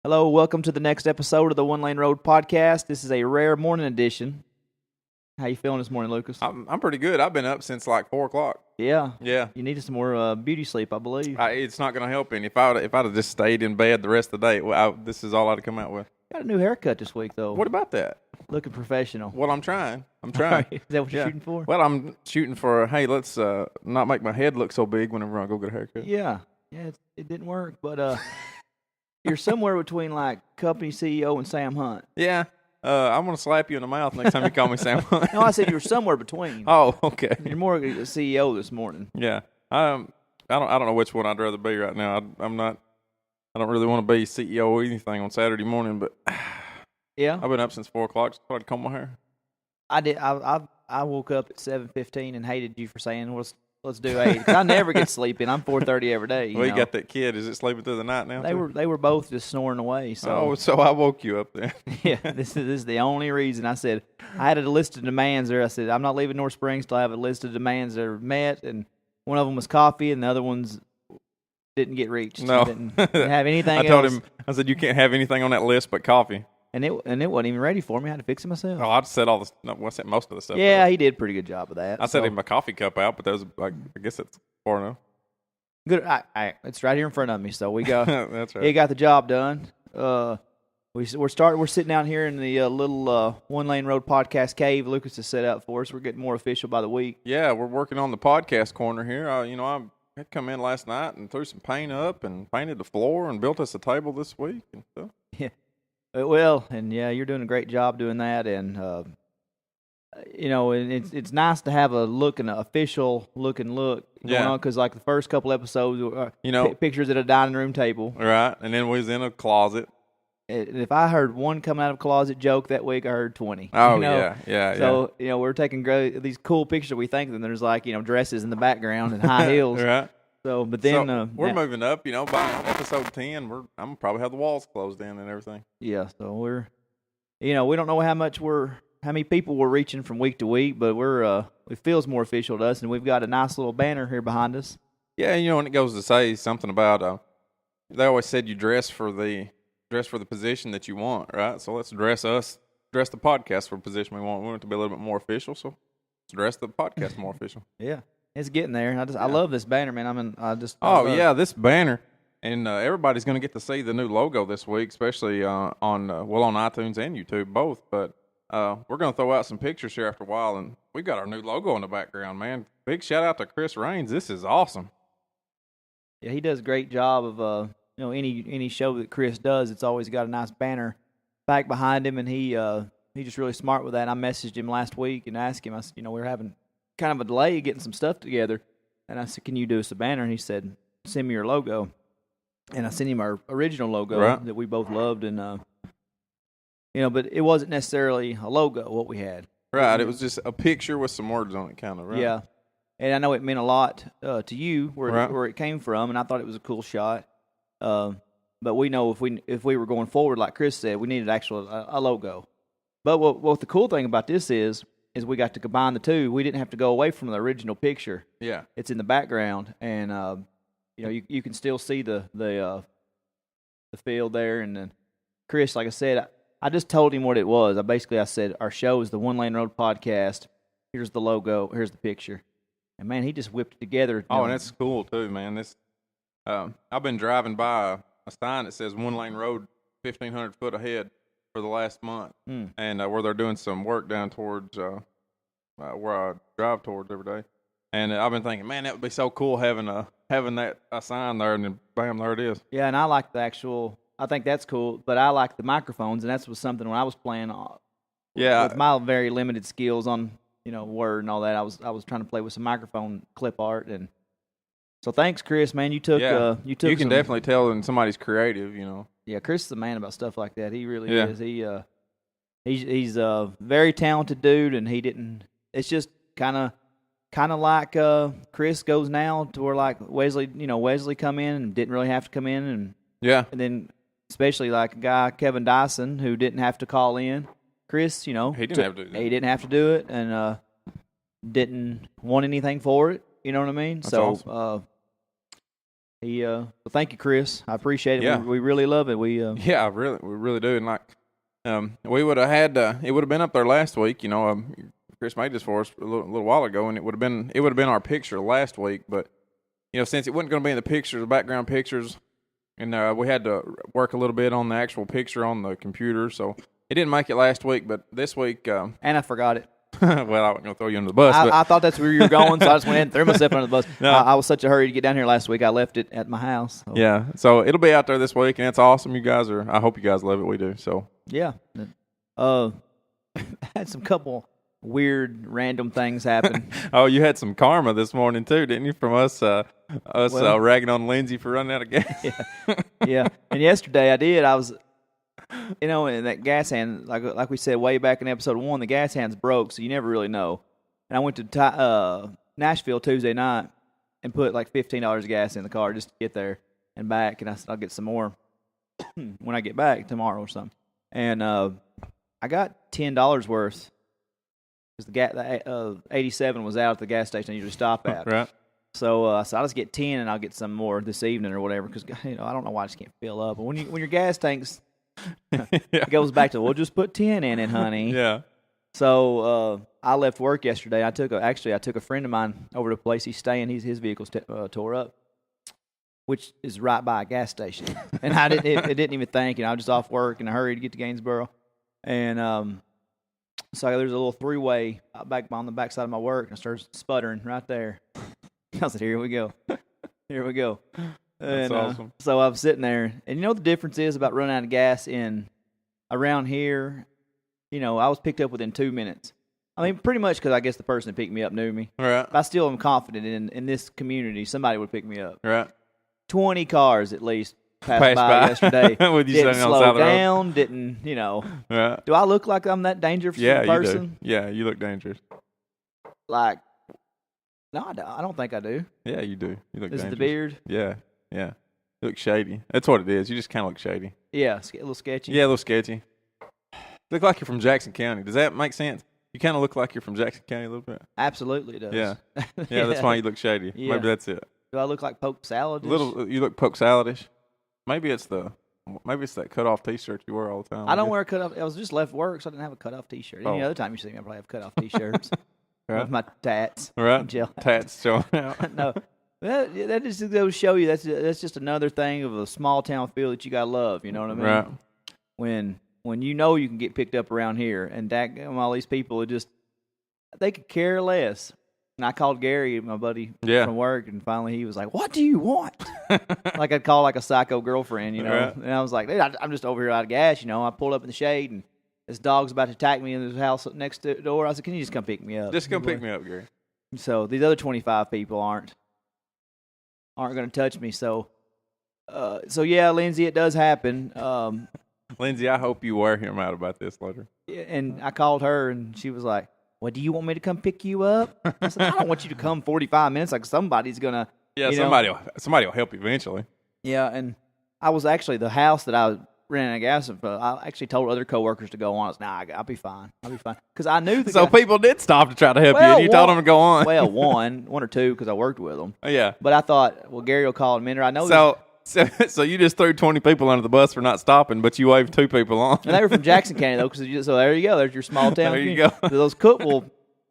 Hello, welcome to the next episode of the One Lane Road podcast. This is a rare morning edition. How you feeling this morning, Lucas? I'm pretty good. I've been up since like 4 o'clock. Yeah. Yeah. You needed some more beauty sleep, I believe. It's not going to help any. If I'd have just stayed in bed the rest of the day, this is all I'd have come out with. Got a new haircut this week, though. What about that? Looking professional. Well, I'm trying. Is that what you're shooting for? Well, I'm shooting for, hey, let's not make my head look so big whenever I go get a haircut. Yeah. It didn't work, but you're somewhere between like company CEO and Sam Hunt. Yeah. I'm going to slap you in the mouth next time you call me Sam Hunt. No, I said you were somewhere between. Oh, okay. You're more a CEO this morning. Yeah. I don't know which one I'd rather be right now. I don't really want to be CEO or anything on Saturday morning, but yeah, I've been up since 4 o'clock. So I'd comb my hair. I did. I woke up at 7:15 and hated you for saying let's do 8. I never get sleeping. I'm 4:30 every day. You got that kid. Is it sleeping through the night now? They were both just snoring away. So I woke you up then. Yeah, this is the only reason. I said I had a list of demands there. I said I'm not leaving North Springs till I have a list of demands that are met, and one of them was coffee, and the other ones didn't get reached. No, didn't have anything. I told him. I said you can't have anything on that list but coffee. And it wasn't even ready for me. I had to fix it myself. Oh, I said most of the stuff. Yeah, he did a pretty good job of that. I set him my coffee cup out, but that was I guess that's far enough. Good. It's right here in front of me, so we go. That's right. He got the job done. We're sitting down here in the little One Lane Road podcast cave Lucas has set up for us. We're getting more official by the week. Yeah, we're working on the podcast corner here. I had come in last night and threw some paint up and painted the floor and built us a table this week and stuff. Yeah. Well, and yeah, you're doing a great job doing that, and it's nice to have an official looking look going on, because like the first couple episodes, pictures at a dining room table, right, and then we was in a closet. If I heard one come out of a closet joke that week, I heard 20. Oh yeah. So we're taking these cool pictures we think, and there's like dresses in the background and high heels, right. So, but then we're moving up. By episode 10, I'm gonna probably have the walls closed in and everything. Yeah, so we're, we don't know how many people we're reaching from week to week, but it feels more official to us, and we've got a nice little banner here behind us. Yeah, and it goes to say something about they always said you dress for the position that you want, right? So let's dress the podcast for the position we want. We want it to be a little bit more official, so let's dress the podcast more official. Yeah. It's getting there. I love this banner, man. This banner, and everybody's going to get to see the new logo this week, especially on iTunes and YouTube both. But we're going to throw out some pictures here after a while, and we got our new logo in the background, man. Big shout out to Chris Raines. This is awesome. Yeah, he does a great job of any show that Chris does. It's always got a nice banner back behind him, and he just really smart with that. And I messaged him last week and asked him. I said, we're having kind of a delay getting some stuff together, and I said, can you do us a banner? And he said, send me your logo. And I sent him our original logo that we both loved, and but it wasn't necessarily a logo what we had, right? It was just a picture with some words on it, kind of, right? Yeah. And I know it meant a lot to you where it came from, and I thought it was a cool shot, but we know if we were going forward, like Chris said, we needed a logo. But what the cool thing about this is we got to combine the two. We didn't have to go away from the original picture. Yeah, it's in the background, and you can still see the field there. And then Chris, like I said, I just told him what it was. I said our show is the One Lane Road podcast. Here's the logo. Here's the picture. And man, he just whipped it together. Oh, and that's cool too, man. This I've been driving by a sign that says One Lane Road 1,500 foot ahead for the last month, and where they're doing some work down towards where I drive towards every day. And I've been thinking, man, that would be so cool having that a sign there, and then bam, there it is. Yeah, and I like the actual. I think that's cool, but I like the microphones, and that was something when I was playing. With my very limited skills on Word and all that, I was trying to play with some microphone clip art, and so thanks, Chris, man. You can definitely tell when somebody's creative, Yeah, Chris is a man about stuff like that. He really is. He's a very talented dude, and he didn't. It's just kind of like Chris goes now to where like Wesley come in and didn't really have to come in, and and then especially like a guy Kevin Dyson who didn't have to call in. Chris, he didn't have to do it, and didn't want anything for it. You know what I mean? That's awesome. Well, thank you, Chris. I appreciate it. Yeah. We really love it. We Yeah, we really do. And we would have had it would have been up there last week. Chris made this for us a little while ago, and it would have been our picture last week. But since it wasn't going to be in the pictures, the background pictures, and we had to work a little bit on the actual picture on the computer, so it didn't make it last week. But this week, and I forgot it. well, I wasn't going to throw you under the bus. I thought that's where you were going, so I just went ahead and threw myself under the bus. No. I was such a hurry to get down here last week. I left it at my house. So. Yeah, so it'll be out there this week, and it's awesome. I hope you guys love it. We do. So yeah, had some couple weird random things happen. Oh, you had some karma this morning too, didn't you? From us ragging on Lindsay for running out of gas. Yeah. And yesterday I did. I was, in that gas hand, like we said way back in episode 1, the gas hand's broke, so you never really know. And I went to Nashville Tuesday night and put like $15 of gas in the car just to get there and back, and I said I'll get some more when I get back tomorrow or something. And I got $10 worth because the 87 was out at the gas station I usually stop at. Right. So I'll just get 10 and I'll get some more this evening or whatever because I don't know why I just can't fill up. But when your gas tanks it goes back to, we'll just put 10 in it, honey. Yeah. So I left work yesterday. I took a friend of mine over to the place he's staying. His vehicle's tore up, which is right by a gas station. And I didn't even think. I was just off work in a hurry to get to Gainesboro. And so there's a little 3-way back on the backside of my work, and I started sputtering right there. I said, here we go. Here we go. That's awesome. So I was sitting there, and the difference is about running out of gas around here. I was picked up within 2 minutes. I mean, pretty much because I guess the person that picked me up knew me. Right. But I still am confident in this community somebody would pick me up. Right. 20 cars at least passed by yesterday. With you didn't standing on the side slow of the road. down, didn't, Right. Do I look like I'm that dangerous person? You do. Yeah, you look dangerous. Like, no, I don't think I do. Yeah, you do. You look dangerous. Is it the beard? Yeah. You look shady. That's what it is. You just kind of look shady. Yeah, a little sketchy. Yeah, a little sketchy. Look like you're from Jackson County. Does that make sense? You kind of look like you're from Jackson County a little bit. Absolutely it does. Yeah. Yeah, that's why you look shady. Yeah. Maybe that's it. Do I look like poke salad? You look poke saladish. Maybe it's that cut off T-shirt you wear all the time. I don't wear a cut off. I was just left work, so I didn't have a cut off T-shirt. Any Oh. other time you see me, I probably have cut off T-shirts Right. with my tats. Right. Gel. Tats showing out. No, that just goes to show you that's just another thing of a small town feel that you gotta love. You know what I mean? Right. When you can get picked up around here, and all these people they could care less. And I called Gary, my buddy from work, and finally he was like, "What do you want?" Like I'd call like a psycho girlfriend, Right. And I was like, "Dude, I'm just over here out of gas, I pulled up in the shade, and this dog's about to attack me in this house next to the door. I said, "Can you just come pick me up?" Just come pick me up, Gary. So these other 25 people aren't going to touch me. So yeah, Lindsay, it does happen. Lindsay, I hope you wear him out about this later. And I called her, and she was like, "Well, do you want me to come pick you up?" I said, "I don't want you to come 45 minutes. Like somebody's gonna." Yeah, somebody will help you eventually. Yeah, and I was actually the house that I was renting a gas for. I actually told other coworkers to go on. I was I'll be fine. Because I knew the So guy, people did stop to try to help you, and you told them to go on. Well, one or two, because I worked with them. Yeah. But I thought, well, Gary will call in a minute. I know. So you just threw 20 people under the bus for not stopping, but you waved 2 people on. And they were from Jackson County though, so there you go. There's your small town. There you go. Those Cookville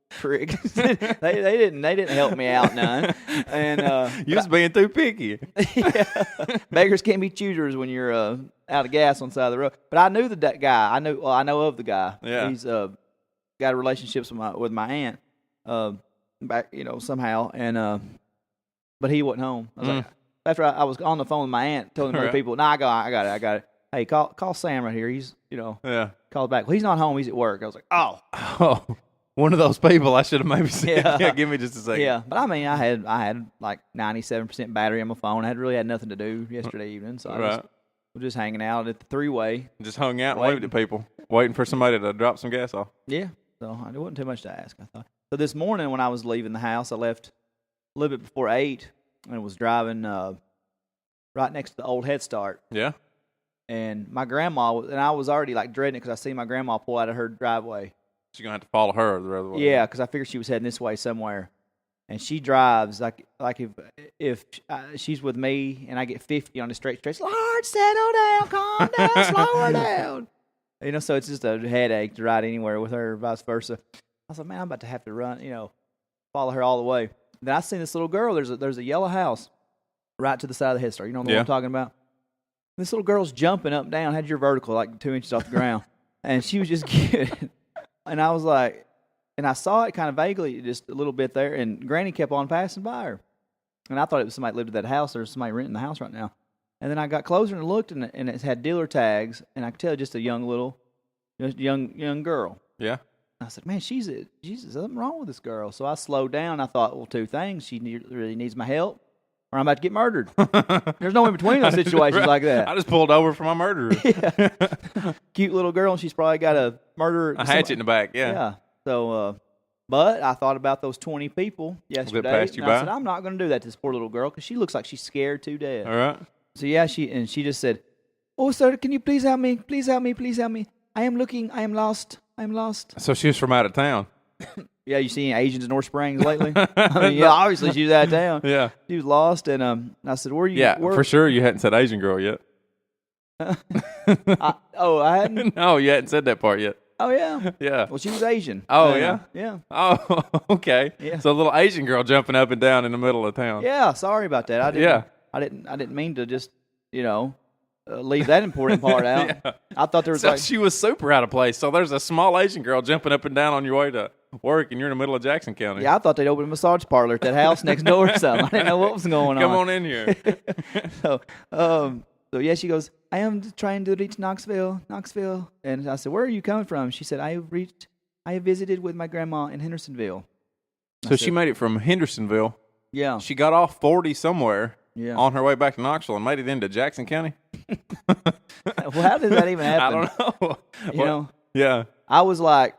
pricks. they didn't help me out none. And you just being too picky. Yeah. Beggars can't be choosers when you're out of gas on the side of the road. But I knew that guy. I know of the guy. Yeah. He's got relationships with my aunt. Back somehow, and but he wasn't home. I was like, after I was on the phone with my aunt, telling other people, "Nah, I got it. Hey, call Sam right here. He's Yeah. called back. Well, he's not home. He's at work." I was like, Oh, one of those people I should have maybe said. Yeah, give me just a second. Yeah, but I mean, I had like 97% battery on my phone. I really had nothing to do yesterday evening, so I was just hanging out at the 3-way. Just hung out and waved at people, waiting for somebody to drop some gas off. Yeah, so it wasn't too much to ask, I thought. So this morning when I was leaving the house, I left a little bit before 8 and was driving right next to the old Head Start. Yeah. And my grandma, and I was already like dreading it because I seen my grandma pull out of her driveway. So you're going to have to follow her the other way. Yeah, because I figured she was heading this way somewhere. and she drives like if she's with me and I get 50 on the straight stretch. Lord, settle down, calm down, slow her down. You know, so it's just a headache to ride anywhere with her, vice versa. I was like, man, I'm about to have to run, follow her all the way. Then I seen this little girl. There's a yellow house right to the side of the head start. You know what I'm talking about? This little girl's jumping up and down, had your vertical like 2 inches off the ground, and she was just cute. And I was like, and I saw it kind of vaguely, just a little bit there, and Granny kept on passing by her. And I thought it was somebody that lived at that house, or somebody renting the house right now. And then I got closer and looked, and it had dealer tags, and I could tell just a young girl. Yeah. I said, man, Jesus, something wrong with this girl. So I slowed down. I thought, well, two things. She really needs my help, or I'm about to get murdered. There's no in between those situations like that. I just pulled over for my murderer. Yeah. Cute little girl, and she's probably got a murderer. A hatchet in the back, yeah. Yeah. So, but I thought about those 20 people yesterday. Passed you and I by? said, I'm not going to do that to this poor little girl because she looks like she's scared to death. All right. So, yeah, she just said, oh, sir, can you please help me? Please help me. Please help me. I am looking. I am lost. I'm lost. So she was from out of town. Yeah, you seen Asians in North Springs lately? I mean, yeah, obviously she was out of town. Yeah. She was lost, and I said, where are you? Yeah, for sure you hadn't said Asian girl yet. I hadn't? No, you hadn't said that part yet. Oh, yeah. Yeah. Well, she was Asian. Oh, yeah? Yeah. Oh, okay. Yeah. So a little Asian girl jumping up and down in the middle of town. Yeah, sorry about that. I didn't mean to just, leave that important part out. Yeah. I thought there was So she was super out of place. So there's a small Asian girl jumping up and down on your way to work, and you're in the middle of Jackson County. Yeah, I thought they'd open a massage parlor at that house next door or something. I didn't know what was going on. Come on in here. So yeah, she goes, I am trying to reach Knoxville. And I said, where are you coming from? She said, I have visited with my grandma in Hendersonville. So she made it from Hendersonville. Yeah. She got off 40 somewhere on her way back to Knoxville and made it into Jackson County. Well, how did that even happen? I don't know. You know? Yeah. I was like,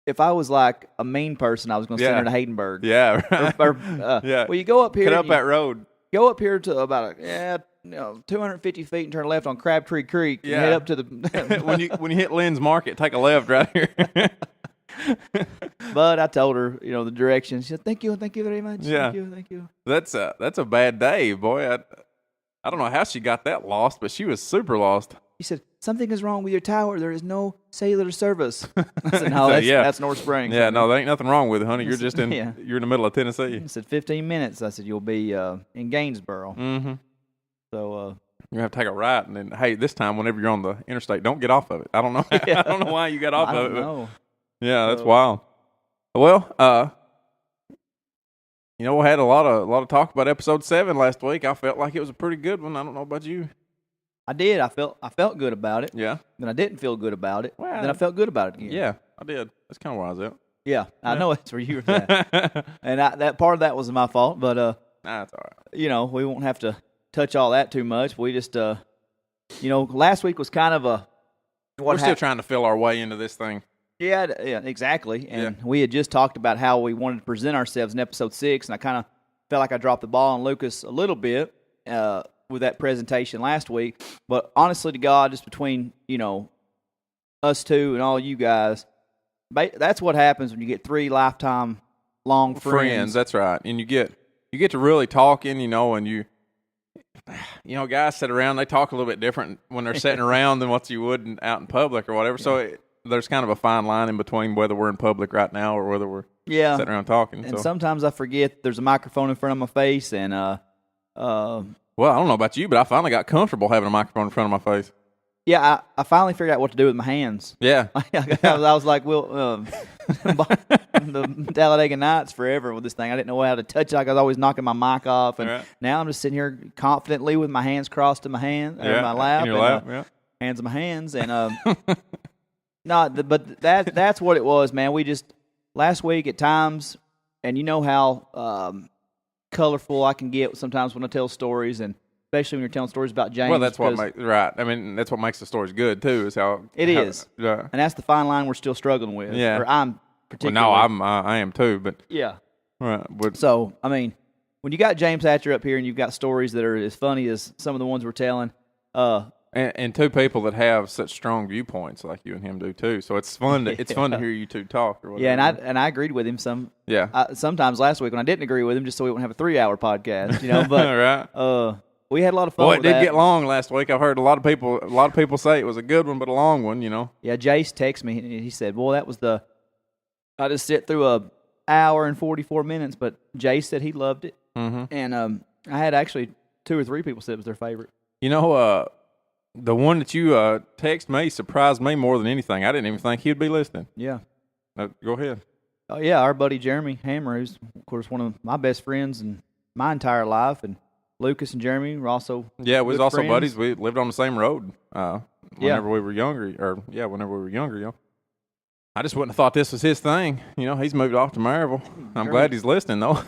if I was like a mean person, I was going to send her to Haydenburg. Yeah. Right. Yeah. Well, you go up here. Cut up that road. Go up here to about 250 feet and turn left on Crabtree Creek. And head up to the. when you hit Lynn's Market, take a left right here. But I told her, the direction. She said, thank you very much. Yeah. Thank you. That's a bad day, boy. I don't know how she got that lost, but she was super lost. He said, something is wrong with your tower. There is no cellular service. I said, no, that's North Springs. Yeah, no, there ain't nothing wrong with it, honey. You're just you're in the middle of Tennessee. He said 15 minutes. I said, you'll be in Gainesboro. Mm-hmm. So you have to take a right, and then hey, this time whenever you're on the interstate, don't get off of it. I don't know. I don't know why you got off of it. I don't know. Yeah, that's wild. Well, we had a lot of talk about episode 7 last week. I felt like it was a pretty good one. I don't know about you. I did. I felt good about it. Yeah. Then I didn't feel good about it. Well, then I felt good about it again. Yeah, I did. That's kind of where I was at. Yeah, I know that's where you were at. And that part of that was my fault, but that's all right. We won't have to touch all that too much. We just last week was kind of a we're still trying to feel our way into this thing. Yeah, exactly. And we had just talked about how we wanted to present ourselves in episode 6, and I kind of felt like I dropped the ball on Lucas a little bit with that presentation last week. But honestly to God, just between, us two and all you guys, that's what happens when you get 3 lifetime long friends. That's right. And you get to really talking, and guys sit around, they talk a little bit different when they're sitting around than what you would out in public or whatever. So there's kind of a fine line in between whether we're in public right now or whether we're sitting around talking. And sometimes I forget there's a microphone in front of my face, and well, I don't know about you, but I finally got comfortable having a microphone in front of my face. Yeah, I finally figured out what to do with my hands. Yeah. I was like, the Talladega Nights forever with this thing. I didn't know how to touch it. I was always knocking my mic off, and now I'm just sitting here confidently with my hands crossed in my hand, in my lap, in your lap, hands in my hands, and but that's what it was, man. We just last week at times, and you know how colorful I can get sometimes when I tell stories, and especially when you're telling stories about James. Well, that's what that's what makes the stories good too. Is how it is, and that's the fine line we're still struggling with. Yeah, or I'm particularly. Well, no, I am too, but yeah, right. But, so I mean, when you got James Hatcher up here and you've got stories that are as funny as some of the ones we're telling, or and two people that have such strong viewpoints like you and him do too. So it's fun to hear you two talk. Or whatever. Yeah, and I agreed with him some. Yeah. Sometimes last week when I didn't agree with him, just so we wouldn't have a 3-hour podcast, But right. We had a lot of fun. Boy, it with did that. get long last week. I've heard a lot of people say it was a good one, but a long one. Yeah, Jace texted me. He said, "Boy, that was I just sit through a hour and 44 minutes." But Jace said he loved it, and I had actually 2 or 3 people said it was their favorite. The one that you text me surprised me more than anything. I didn't even think he'd be listening. Yeah. Go ahead. Oh, yeah, our buddy Jeremy Hammer, who's, of course, one of my best friends in my entire life, and Lucas and Jeremy were also we was also friends. buddies. We lived on the same road whenever we were younger. I just wouldn't have thought this was his thing. He's moved off to Maryville. I'm glad he's listening, though.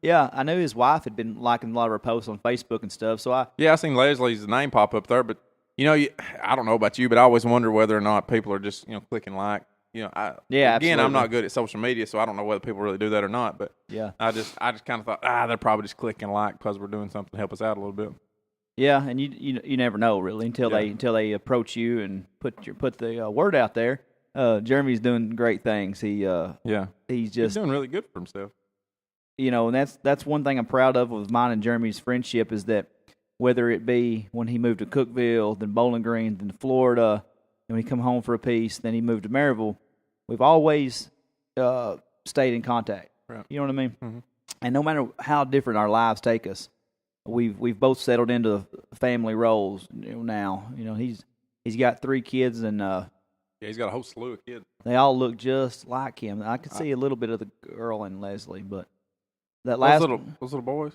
Yeah, I knew his wife had been liking a lot of her posts on Facebook and stuff, so I seen Leslie's name pop up there, but I don't know about you, but I always wonder whether or not people are just clicking like. Again, I'm not good at social media, so I don't know whether people really do that or not. But yeah, I just kind of thought they're probably just clicking like because we're doing something to help us out a little bit. Yeah, and you never know really until they approach you and put the word out there. Jeremy's doing great things. He's doing really good for himself. And that's one thing I'm proud of with mine and Jeremy's friendship is that whether it be when he moved to Cookeville, then Bowling Green, then to Florida, and when he come home for a piece, then he moved to Maryville, we've always stayed in contact. Right. You know what I mean? Mm-hmm. And no matter how different our lives take us, we've both settled into family roles now. He's got 3 kids and he's got a whole slew of kids. They all look just like him. I could see a little bit of the girl in Leslie, but that those little boys.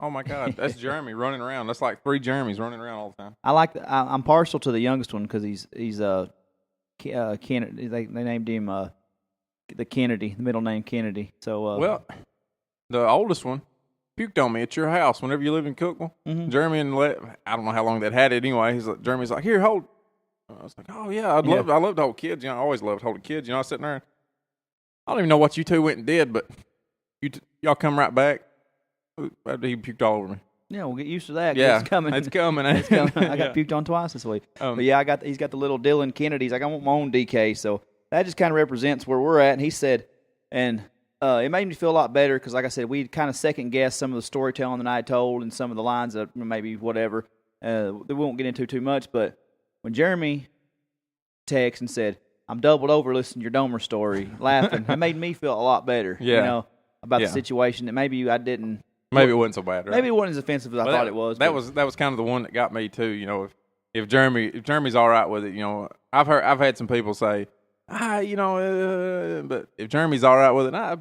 Oh my God, that's Jeremy running around. That's like 3 Jeremys running around all the time. I'm partial to the youngest one because he's Kennedy. They named him the Kennedy, the middle name Kennedy. So the oldest one puked on me at your house whenever you live in Cookeville. Mm-hmm. Jeremy and I don't know how long they'd had it anyway. Jeremy's like, here, hold. I was like, oh yeah, I love to hold kids. I always loved holding kids. I was sitting there. I don't even know what you two went and did, but y'all come right back. He puked all over me. Yeah, we'll get used to that. Yeah, it's coming. It's coming. I got puked on twice this week. But yeah, he's got the little Dylan Kennedy. He's like, I want my own DK. So that just kind of represents where we're at. And he said, and it made me feel a lot better because, like I said, we kind of second guessed some of the storytelling that I had told and some of the lines that maybe whatever. We won't get into too much. But when Jeremy texted and said, I'm doubled over listening to your Domer story, laughing, it made me feel a lot better. Yeah. About the situation that maybe I didn't. Maybe it wasn't so bad, right? Maybe it wasn't as offensive as I thought it was. That was kind of the one that got me too. If Jeremy's all right with it, I've had some people say, but if Jeremy's all right with it,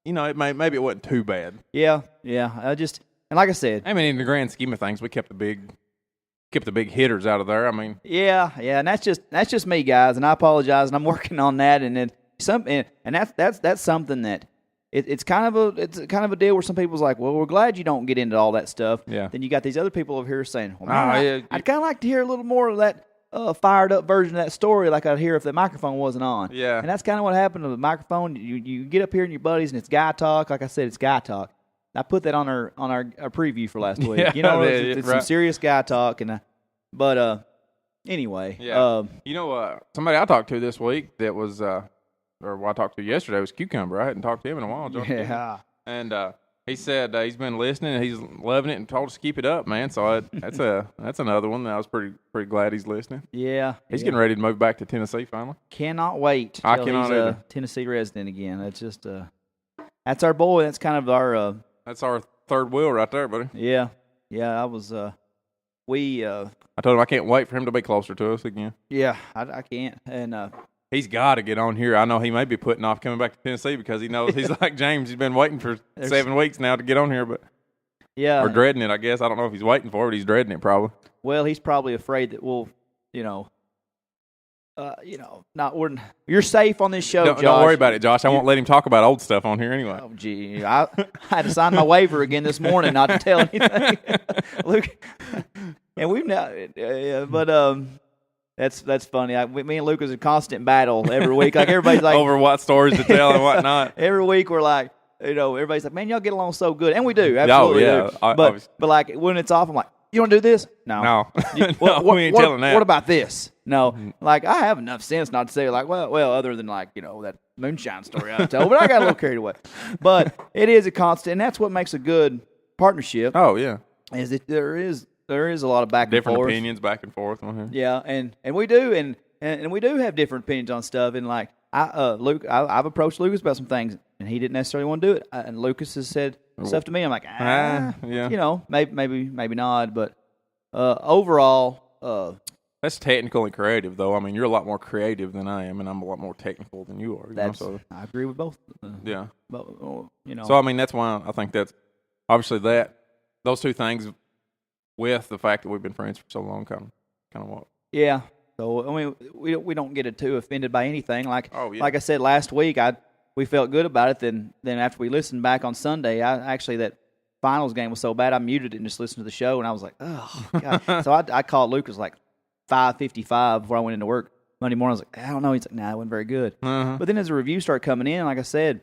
maybe it wasn't too bad. Yeah. And like I said, in the grand scheme of things, we kept the big hitters out of there. Yeah, and that's just me, guys, and I apologize, and I'm working on that, and that's something that. It's kind of a deal where some people's like, well, we're glad you don't get into all that stuff. Yeah. Then you got these other people over here saying, well, man, I'd kind of like to hear a little more of that fired up version of that story, like I'd hear if the microphone wasn't on. Yeah. And that's kind of what happened to the microphone. You get up here and your buddies, and it's guy talk. Like I said, it's guy talk. I put that on our preview for last week. Yeah, It's right. Some serious guy talk, anyway. Yeah. Somebody I talked to this week that was. Or what I talked to yesterday was Cucumber. I hadn't talked to him in a while. Yeah. And he said he's been listening and he's loving it and told us to keep it up, man. So that's another one that I was pretty glad he's listening. Yeah. He's getting ready to move back to Tennessee finally. Cannot wait. I cannot he's either. A Tennessee resident again. That's just that's our boy. That's kind of our that's our third wheel right there, buddy. Yeah. I was I told him I can't wait for him to be closer to us again. Yeah, I can't. And he's got to get on here. I know he may be putting off coming back to Tennessee because he knows he's like James. He's been waiting for 7 weeks now to get on here, but yeah, or dreading it. I guess I don't know if he's waiting for it. But he's dreading it probably. Well, he's probably afraid that we'll, you're safe on this show, Josh. Don't worry about it, Josh. I won't let him talk about old stuff on here anyway. Oh, gee, I had to sign my waiver again this morning not to tell anything. Luke, and we've now, That's funny. Me and Luke is a constant battle every week. Like everybody's like over what stories to tell and what not. Every week we're like, everybody's like, man, y'all get along so good, and we do, absolutely. Oh, yeah. Do. But like when it's off, I'm like, You want to do this? No. No. What, we ain't telling that. What about this? No. Like, I have enough sense not to say, like, well, other than, like, that moonshine story I told, but I got a little carried away. But it is a constant, and that's what makes a good partnership. Oh, yeah. Is that there is a lot of back different and forth. opinions back and forth on here. Yeah, and we do, and we do have different opinions on stuff. And like I've approached Lucas about some things, and he didn't necessarily want to do it. And Lucas has said stuff to me. I'm like, yeah, maybe not. But overall, that's technical and creative, though. I mean, you're a lot more creative than I am, and I'm a lot more technical than you are. So I agree with both. Yeah, but, So I mean, that's why I think that's obviously those two things, with the fact that we've been friends for so long, kind of what. Yeah. So I mean, we don't get too offended by anything. Like like I said last week, we felt good about it. Then after we listened back on Sunday, that finals game was so bad, I muted it and just listened to the show, and I was like, oh God. So I called Lucas like 5:55 before I went into work Monday morning. I was like, I don't know. He's like, nah, it wasn't very good. Uh-huh. But then as the reviews started coming in, like I said,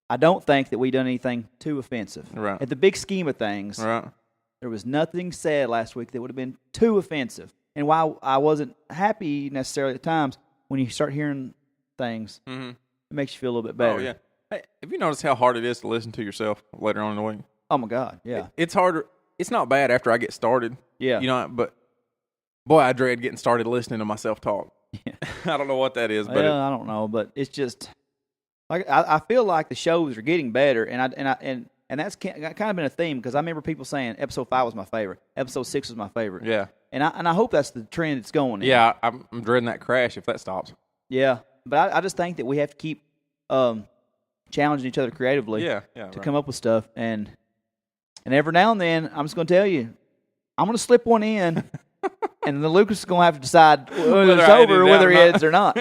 I don't think that we done anything too offensive. Right. At the big scheme of things, right. There was nothing said last week that would have been too offensive. And while I wasn't happy necessarily at times, when you start hearing things, it makes you feel a little bit better. Oh, yeah. Hey, have you noticed how hard it is to listen to yourself later on in the week? Oh, my God, yeah. It's harder. It's not bad after I get started. Yeah. But, boy, I dread getting started listening to myself talk. Yeah. I don't know what that is. Well, I don't know, but it's just, like I feel like the shows are getting better, and that's kind of been a theme, because I remember people saying episode 5 was my favorite, episode 6 was my favorite. Yeah. And I hope that's the trend it's going in. Yeah, I'm dreading that crash if that stops. Yeah, but I just think that we have to keep challenging each other creatively to come up with stuff. And every now and then, I'm just going to tell you, I'm going to slip one in, and then Lucas is going to have to decide whether it's over or whether he is or not.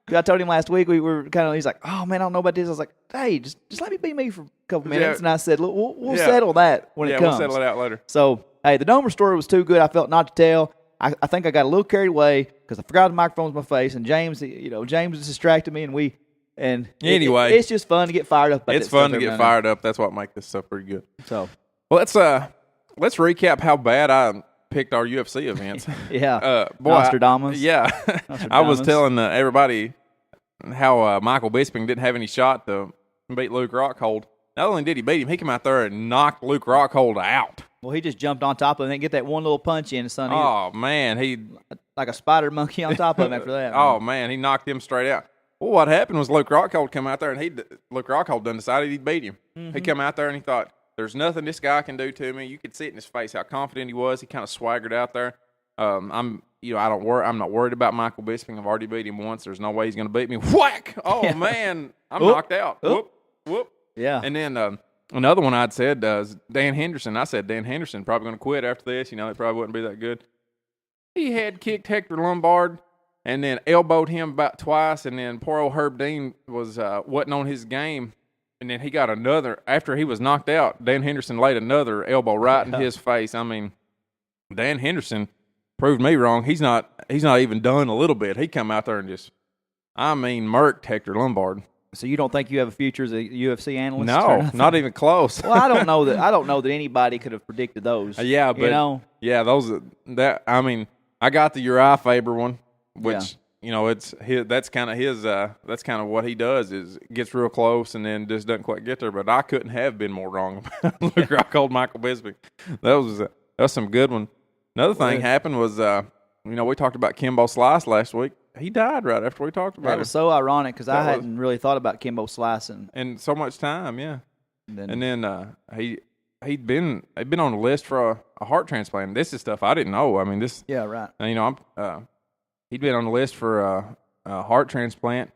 I told him last week, we were kind of, he's like, oh, man, I don't know about this. I was like, hey, just let me be me for a couple minutes. And I said, look, we'll settle that when it comes. We'll settle it out later. So, hey, the Domer story was too good. I felt not to tell. I think I got a little carried away because I forgot the microphone was my face, and James distracted me, and anyway, it's just fun to get fired up. It's fun to get fired up. That's what makes this stuff pretty good. So, well, let's recap how bad I picked our UFC events. Yeah, boy, Nostradamus. Nostradamus. I was telling everybody how Michael Bisping didn't have any shot to beat Luke Rockhold. Not only did he beat him, he came out there and knocked Luke Rockhold out. Well, he just jumped on top of him and get that one little punch in, son. Oh, man. He like a spider monkey on top of him after that. Oh, man. He knocked him straight out. Well, what happened was Luke Rockhold come out there, and Luke Rockhold done decided he'd beat him. He come out there, and he thought, there's nothing this guy can do to me. You could see it in his face how confident he was. He kind of swaggered out there. I'm not worried about Michael Bisping. I've already beat him once. There's no way he's going to beat me. Whack! Oh, man. I'm knocked out. Whoop, whoop. Yeah. And then another one I'd said is Dan Henderson. I said Dan Henderson probably going to quit after this. It probably wouldn't be that good. He had kicked Hector Lombard and then elbowed him about twice, and then poor old Herb Dean wasn't on his game. And then he got another, after he was knocked out, Dan Henderson laid another elbow right in his face. I mean, Dan Henderson proved me wrong. He's not even done a little bit. He come out there and just, murked Hector Lombard. So you don't think you have a future as a UFC analyst? No, not even close. Well, I don't know that anybody could have predicted those. Yeah, but I got the Uriah Faber one, which that's kind of what he does, is gets real close and then just doesn't quite get there. But I couldn't have been more wrong about Luke Rockhold, Michael Bisping. That was some good one. Another thing happened was we talked about Kimbo Slice last week. He died right after we talked about it. That was so ironic because I hadn't really thought about Kimbo Slice and so much time, yeah. And then he'd been on the list for a heart transplant. This is stuff I didn't know. I mean, this. Yeah, right. He'd been on the list for a heart transplant.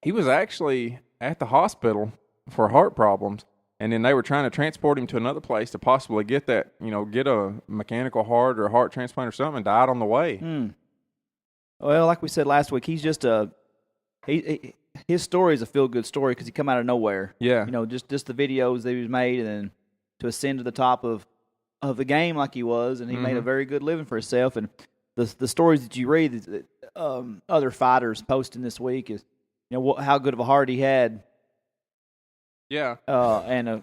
He was actually at the hospital for heart problems, and then they were trying to transport him to another place to possibly get that, get a mechanical heart or a heart transplant or something, and died on the way. Well, like we said last week, he's just his story is a feel-good story because he come out of nowhere. Yeah. Just the videos that he was made, and then to ascend to the top of the game like he was, and he made a very good living for himself. And the stories that you read, that other fighters posting this week is, how good of a heart he had. Yeah. And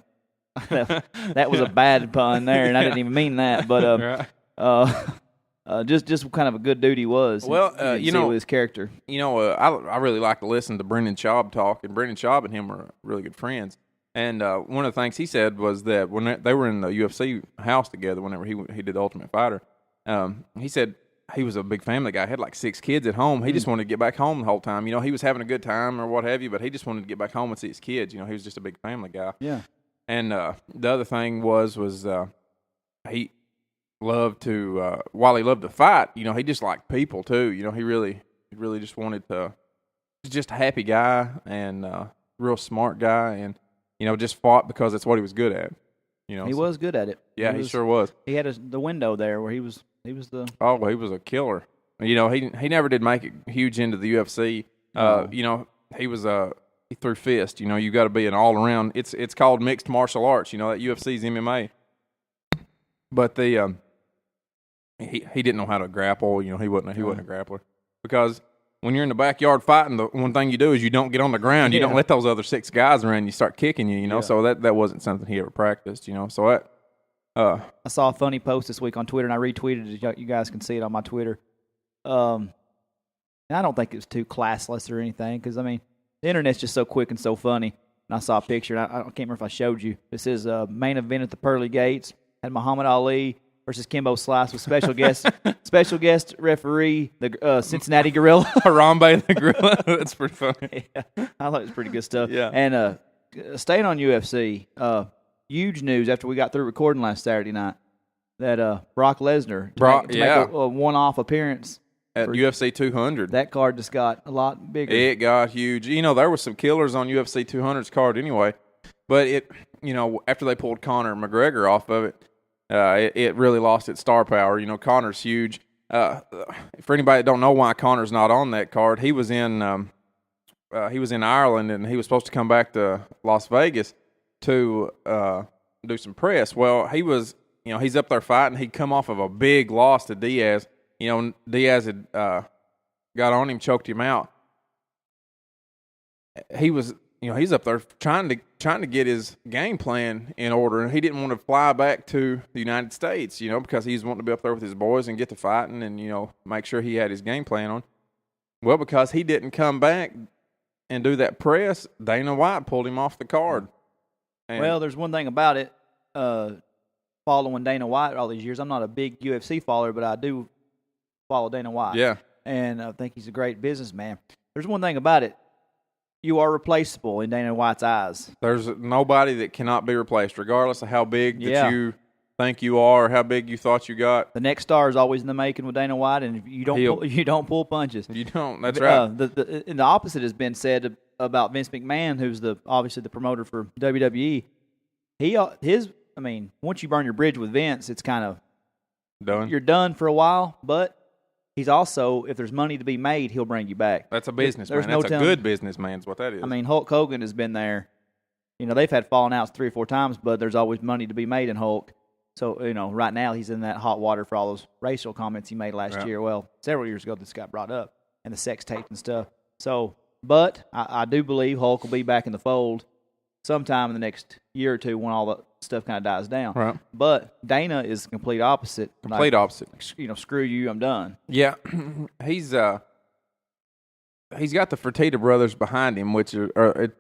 that was a bad pun there, and I didn't even mean that. But Just kind of a good dude he was. Well, you know, with his character. I really like to listen to Brendan Schaub talk, and Brendan Schaub and him are really good friends. And one of the things he said was that when they were in the UFC house together, whenever he did the Ultimate Fighter, he said he was a big family guy. He had like 6 kids at home. He just wanted to get back home the whole time. You know, he was having a good time or what have you, but he just wanted to get back home and see his kids. You know, he was just a big family guy. Yeah. And the other thing was he loved to while he loved to fight, you know, he just liked people too. You know, he really just wanted to. He's just a happy guy and real smart guy, and you know, just fought because it's what he was good at. You know, he was good at it. Yeah, he sure was. He had the window there where he was the. Oh, he was a killer. You know, he never did make it huge into the UFC. You know, he threw fist. You know, you got to be an all around. It's called mixed martial arts. You know, that UFC's MMA. But he didn't know how to grapple. You know, he wasn't a grappler, because when you're in the backyard fighting, the one thing you do is you don't get on the ground. You don't let those other 6 guys around you start kicking you. You know, so that wasn't something he ever practiced. You know, so that. I saw a funny post this week on Twitter, and I retweeted it. You guys can see it on my Twitter. And I don't think it was too classless or anything, because I mean, the internet's just so quick and so funny. And I saw a picture, and I can't remember if I showed you. It says main event at the pearly gates had Muhammad Ali versus Kimbo Slice with special guest referee, the Cincinnati Gorilla. Harambe the Gorilla. That's pretty funny. Yeah, I thought it was pretty good stuff. Yeah. And staying on UFC, huge news after we got through recording last Saturday night that Brock Lesnar make a one-off appearance at UFC 200. That card just got a lot bigger. It got huge. You know, there were some killers on UFC 200's card anyway, but after they pulled Conor McGregor off of it, it really lost its star power. You know, Conor's huge. For anybody that don't know why Conor's not on that card, he was in Ireland, and he was supposed to come back to Las Vegas to do some press. Well, he's up there fighting. He'd come off of a big loss to Diaz. You know, Diaz had got on him, choked him out. He's up there trying to get his game plan in order, and he didn't want to fly back to the United States, you know, because he's wanting to be up there with his boys and get to fighting and, you know, make sure he had his game plan on. Well, because he didn't come back and do that press, Dana White pulled him off the card. Well, there's one thing about it, following Dana White all these years. I'm not a big UFC follower, but I do follow Dana White. Yeah. And I think he's a great businessman. There's one thing about it. You are replaceable in Dana White's eyes. There's nobody that cannot be replaced, regardless of how big that you think you are or how big you thought you got. The next star is always in the making with Dana White, and if you don't pull punches. You don't. That's right. And the opposite has been said about Vince McMahon, who's obviously the promoter for WWE. Once you burn your bridge with Vince, it's kind of done. You're done for a while, but he's also, if there's money to be made, he'll bring you back. That's a businessman. That's a good businessman is what that is. I mean, Hulk Hogan has been there. You know, they've had falling outs 3 or 4 times, but there's always money to be made in Hulk. So, you know, right now he's in that hot water for all those racial comments he made last year. Well, several years ago this got brought up, and the sex tape and stuff. So, but I do believe Hulk will be back in the fold sometime in the next year or two when all the stuff kind of dies down. Right. But Dana is the complete opposite. Opposite. You know, screw you, I'm done. Yeah. He's got the Fertitta brothers behind him, which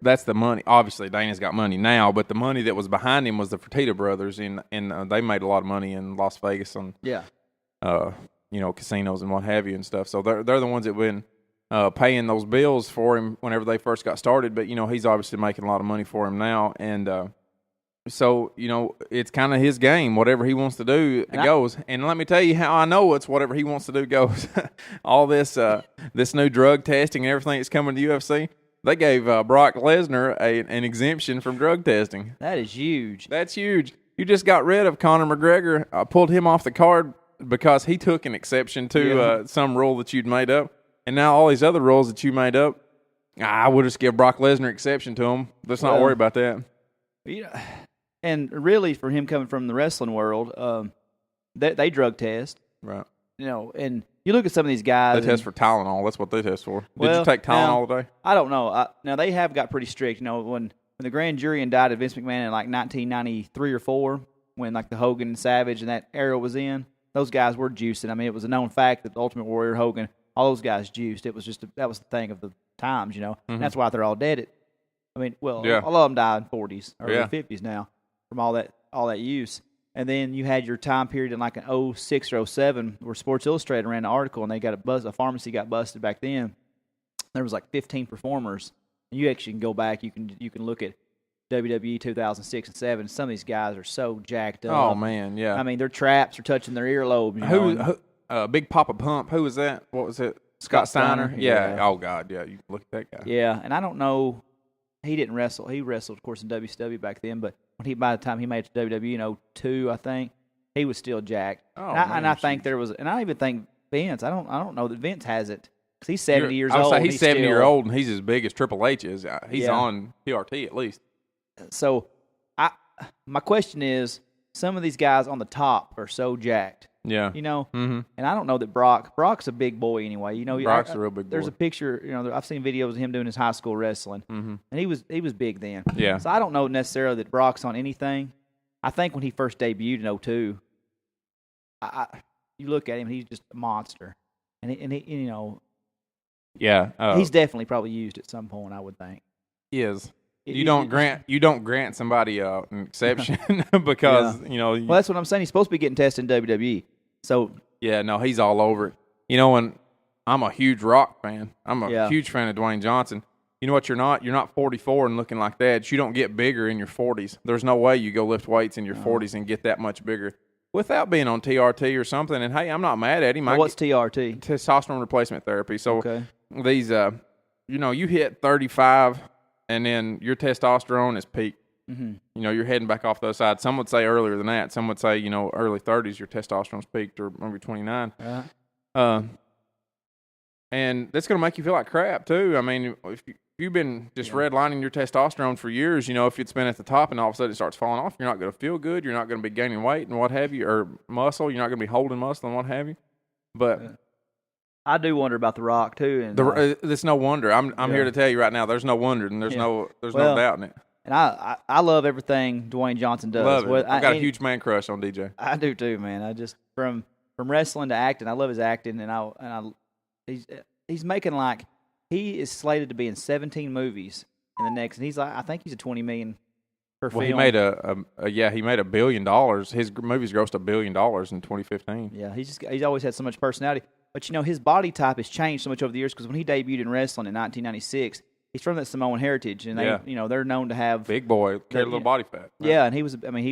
that's the money. Obviously, Dana's got money now, but the money that was behind him was the Fertitta brothers, and they made a lot of money in Las Vegas on casinos and what have you and stuff. So they're the ones that been paying those bills for him whenever they first got started. But you know, he's obviously making a lot of money for him now, and so you know, it's kind of his game. Whatever he wants to do, it goes. And let me tell you how I know it's whatever he wants to do goes. All this new drug testing and everything that's coming to UFC, they gave Brock Lesnar an exemption from drug testing. That is huge. That's huge. You just got rid of Conor McGregor, pulled him off the card because he took an exception to some rule that you'd made up. And now all these other rules that you made up, I would just give Brock Lesnar exception to him. Let's not worry about that. Yeah. And really, for him coming from the wrestling world, they drug test. Right. You know, and you look at some of these guys. They test for Tylenol. That's what they test for. Did you take Tylenol today? I don't know. Now, they have got pretty strict. You know, when the grand jury indicted Vince McMahon in like 1993 or 4, when like the Hogan and Savage and that era was in, those guys were juicing. I mean, it was a known fact that the Ultimate Warrior, Hogan, all those guys juiced. It was just that was the thing of the times, you know. Mm-hmm. And that's why they're all dead. A lot of them died in 40s, early 50s now from all that use. And then you had your time period in like an 06 or 07 where Sports Illustrated ran an article and they got a pharmacy got busted back then. There was like 15 performers. You actually can go back. You can look at WWE 2006 and 7. Some of these guys are so jacked up. Oh man, yeah. I mean, their traps are touching their earlobe. Who Big Papa Pump? Who was that? What was it? Scott Steiner? Yeah. Oh God, yeah. You look at that guy. Yeah, and I don't know. He didn't wrestle. He wrestled, of course, in WCW back then. But by the time he made it to WWE in 02, I think he was still jacked. Oh, and I think there was, and I even think Vince. I don't know that Vince has it. He's 70 years old. He's 70 years old, and he's as big as Triple H is. He's on PRT at least. So, my question is, some of these guys on the top are so jacked. Yeah. You know? Mm-hmm. And I don't know that Brock's a big boy anyway. You know, Brock's a real big boy. There's a picture, you know, I've seen videos of him doing his high school wrestling. Mm-hmm. And he was big then. Yeah. So I don't know necessarily that Brock's on anything. I think when he first debuted in 02, you look at him, he's just a monster. And he you know, yeah, he's definitely probably used at some point, I would think. He is. You don't grant somebody an exception because you know. Well, that's what I'm saying. He's supposed to be getting tested in WWE. So yeah, no, he's all over it. You know, and I'm a huge Rock fan. I'm a huge fan of Dwayne Johnson. You know what? You're not 44 and looking like that. You don't get bigger in your 40s. There's no way you go lift weights in your 40s and get that much bigger without being on TRT or something. And hey, I'm not mad at him. Well, what's TRT? Testosterone replacement therapy. So these, you know, you hit 35. And then your testosterone is peaked. Mm-hmm. You know, you're heading back off the other side. Some would say earlier than that. Some would say, you know, early 30s, your testosterone's peaked, or maybe 29. And that's going to make you feel like crap, too. I mean, if you've been just redlining your testosterone for years, you know, if it's been at the top and all of a sudden it starts falling off, you're not going to feel good. You're not going to be gaining weight and what have you, or muscle. You're not going to be holding muscle and what have you. But I do wonder about The Rock too, and there's no wonder. I'm here to tell you right now. There's no wonder, and there's no doubt in it. And I love everything Dwayne Johnson does. Love it. I've got a huge man crush on DJ. I do too, man. I just from wrestling to acting, I love his acting, and he's making like he is slated to be in 17 movies in the next, and he's like I think he's a $20 million per film. He made he made $1 billion. His movies grossed $1 billion in 2015. Yeah, he's always had so much personality. But, you know, his body type has changed so much over the years because when he debuted in wrestling in 1996, he's from that Samoan heritage, and they're known to have big boy, carry a little body fat. Right? Yeah, and he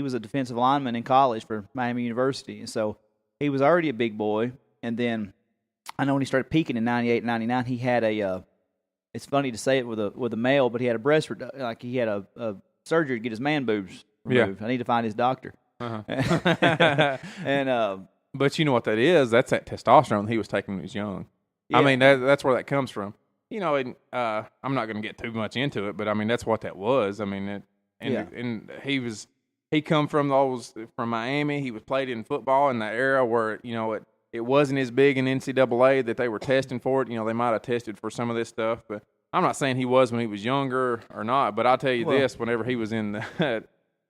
was a defensive lineman in college for Miami University, and so he was already a big boy. And then I know when he started peaking in 98, 99, he had it's funny to say it with a male, but he had a breast like he had a surgery to get his man boobs removed. I need to find his doctor. And but you know what that is? That's that testosterone he was taking when he was young. Yeah. I mean, that's where that comes from. You know, and I'm not going to get too much into it, but I mean, that's what that was. I mean, and he come from Miami. He was played in football in the era where, you know, it wasn't as big in NCAA that they were testing for it. You know, they might have tested for some of this stuff, but I'm not saying he was when he was younger or not, but I'll tell you this, whenever he was in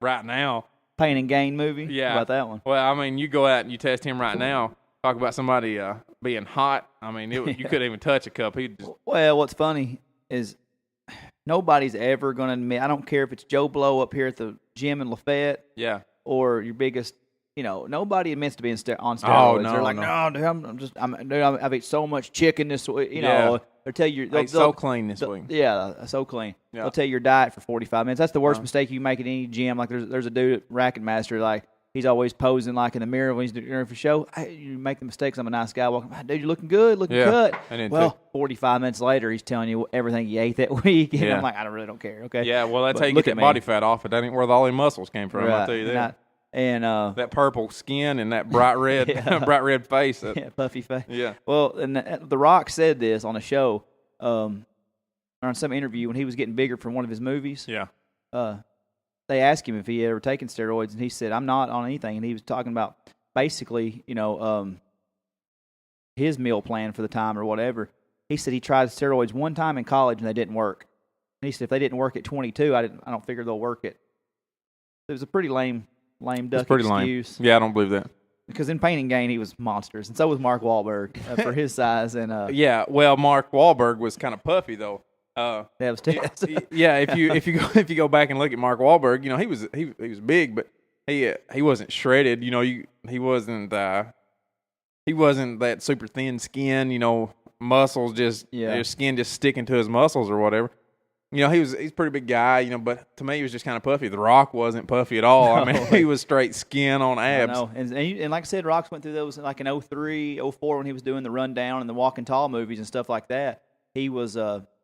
right now, Pain and Gain movie? Yeah. About that one. Well, I mean, you go out and you test him right now. Talk about somebody being hot. I mean, you couldn't even touch a cup. Well, what's funny is nobody's ever going to admit. I don't care if it's Joe Blow up here at the gym in Lafayette. Yeah. Or your biggest, you know, nobody admits to being on steroids. Oh, no, they're like, no, dude, I've ate so much chicken this week. You know, they'll tell you. They'll so clean this week. Yeah, so clean. Yeah. They'll tell you your diet for 45 minutes. That's the worst mistake you make at any gym. Like there's a dude at Racket Master, like he's always posing like in the mirror when he's doing for show. Hey, you make the mistakes. I'm a nice guy walking. Dude, you're looking good, looking cut. Well, 45 minutes later, he's telling you everything he ate that week, and I'm like, I really don't care. Okay. Yeah, well, that's how you get that body fat off. It ain't where all the muscles came from. Right. I'll tell you that. And that purple skin and that bright red, bright red face. Puffy face. Yeah. Well, and The Rock said this on a show, or on some interview when he was getting bigger from one of his movies. Yeah. They asked him if he had ever taken steroids, and he said, "I'm not on anything." And he was talking about basically, you know, his meal plan for the time or whatever. He said he tried steroids one time in college and they didn't work. And he said if they didn't work at 22, I don't figure they'll work it. It was a pretty lame duck excuse. Lame. Yeah, I don't believe that. because in Pain and Gain he was monstrous, and so was Mark Wahlberg for his size. And yeah, well, Mark Wahlberg was kind of puffy though. that was Tess. Yeah, if you go back and look at Mark Wahlberg, he was big, but he wasn't shredded. He wasn't that super thin skin. Muscles his skin just sticking to his muscles or whatever. He's a pretty big guy. But to me he was just kind of puffy. The Rock wasn't puffy at all. I mean, he was straight skin on abs. I know. And like I said, Rock's went through those like in 03, 04 when he was doing the Rundown and the Walking Tall movies and stuff like that. He was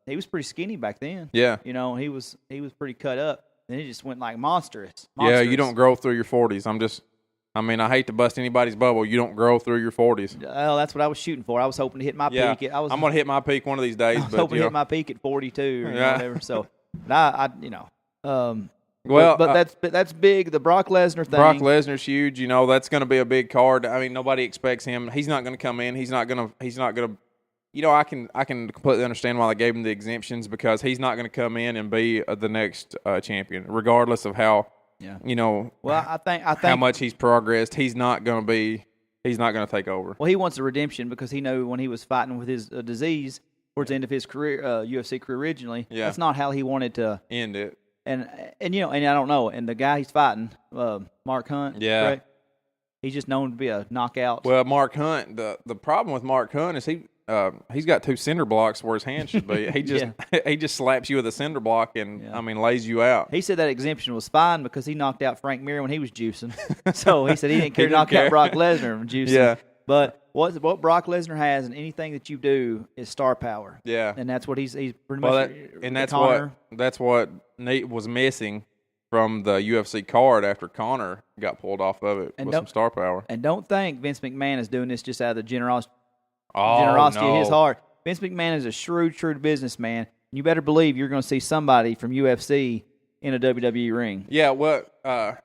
pretty skinny back then. Yeah. He was pretty cut up. And he just went like monstrous. Yeah, you don't grow through your 40s. I hate to bust anybody's bubble. You don't grow through your 40s. Oh, that's what I was shooting for. I was hoping to hit my peak. I'm going to hit my peak one of these days. I was hoping to hit my peak at 42 or whatever. So, that's big. The Brock Lesnar thing. Brock Lesnar's huge. That's going to be a big card. I mean, nobody expects him. He's not going to come in. He's not going to. I can completely understand why they gave him the exemptions because he's not going to come in and be the next champion, regardless of how. Yeah. Well, I think how much he's progressed. He's not going to take over. Well, he wants a redemption because he knew when he was fighting with his disease towards the end of his career, UFC career originally. Yeah. That's not how he wanted to end it. And I don't know. And the guy he's fighting, Mark Hunt. Yeah. Correct? He's just known to be a knockout. Well, Mark Hunt. The problem with Mark Hunt is he's got two cinder blocks where his hand should be. He just he just slaps you with a cinder block and lays you out. He said that exemption was fine because he knocked out Frank Mir when he was juicing. So he said he didn't care to knock out Brock Lesnar from juicing. Yeah. But what Brock Lesnar has in anything that you do is star power. Yeah. And that's what he's pretty much. That's what Nate was missing from the UFC card after Conor got pulled off of it with some star power. And don't think Vince McMahon is doing this just out of the generosity of his heart. Vince McMahon is a shrewd businessman. You better believe you're going to see somebody from UFC in a WWE ring. Yeah, the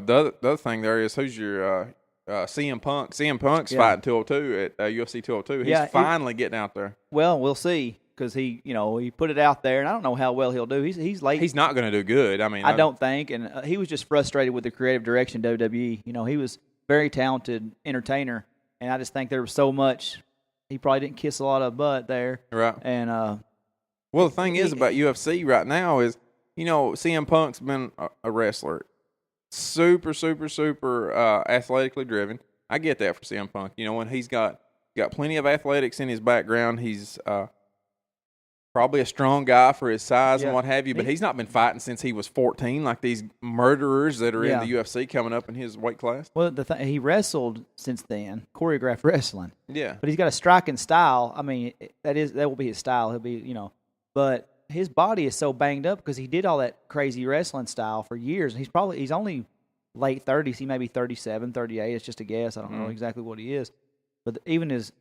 other thing there is who's your CM Punk. CM Punk's fighting 202 at UFC 202. He's finally getting out there. Well, we'll see because he put it out there, and I don't know how well he'll do. He's late. He's not going to do good. I don't think, and he was just frustrated with the creative direction of WWE. He was a very talented entertainer. And I just think there was so much. He probably didn't kiss a lot of butt there. Right. And well, the thing is about UFC right now is, CM Punk's been a wrestler, super, super, super athletically driven. I get that for CM Punk. When he's got plenty of athletics in his background, he's probably a strong guy for his size and what have you, but he's not been fighting since he was 14, like these murderers that are in the UFC coming up in his weight class. Well, he wrestled since then, choreographed wrestling. Yeah. But he's got a striking style. I mean, that will be his style. He'll be, but his body is so banged up because he did all that crazy wrestling style for years. And he's only late 30s. He may be 37, 38. It's just a guess. I don't know exactly what he is. But even his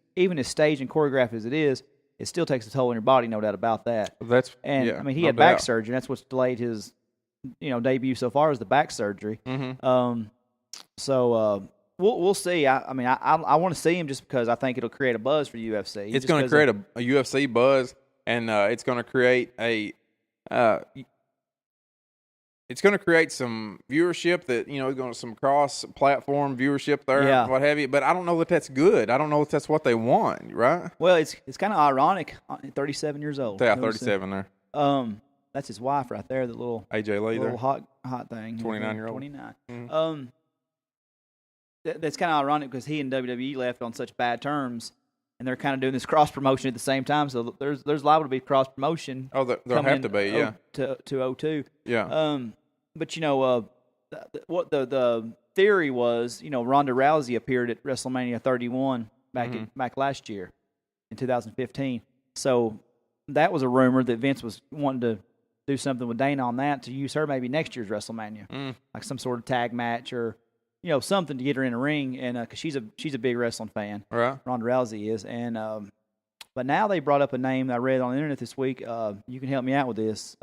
stage and choreographed as it is, it still takes a toll on your body, no doubt about that. He had back surgery. That's what's delayed his, debut so far is the back surgery. Mm-hmm. So we'll see. I want to see him just because I think it'll create a buzz for UFC. It's going to create a UFC buzz, and it's going to create it's going to create some viewership that, going to some cross-platform viewership there, what have you. But I don't know that that's good. I don't know if that's what they want, right? Well, it's kind of ironic. 37 years old. Yeah, 37 there. That's his wife right there, the little AJ Lee, little hot thing. 29-year-old. 29. Mm-hmm. That's kind of ironic because he and WWE left on such bad terms. And they're kind of doing this cross promotion at the same time, so there's liable to be cross promotion. Oh, there have to be, yeah. To 02. Yeah. But what the theory was, Ronda Rousey appeared at WrestleMania 31 back last year in 2015. So that was a rumor that Vince was wanting to do something with Dana on that to use her maybe next year's WrestleMania, like some sort of tag match or something to get her in a ring, and because she's a big wrestling fan, right? Ronda Rousey is, and but now they brought up a name that I read on the internet this week. You can help me out with this.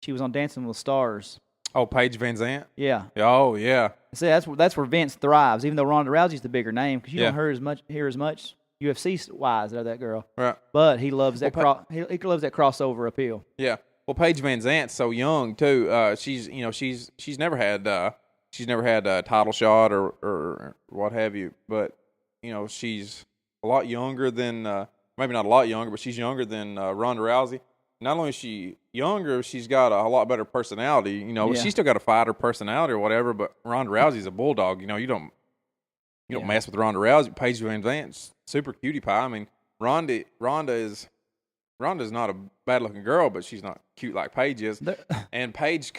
She was on Dancing with the Stars. Oh, Paige Van Zandt? Yeah. Oh, yeah. See, that's where Vince thrives, even though Ronda Rousey's the bigger name, because you don't hear as much UFC-wise out of that girl. Right. But he loves that he loves that crossover appeal. Yeah. Well, Paige Van Zandt's so young too. She's never had she's never had a title shot or what have you. But she's a lot younger than maybe not a lot younger, but she's younger than Ronda Rousey. Not only is she younger, she's got a lot better personality. She's still got a fighter personality or whatever. But Ronda Rousey's a bulldog. You don't mess with Ronda Rousey. Paige Van Zant's super cutie pie. I mean, Ronda's not a bad looking girl, but she's not cute like Paige is. And Paige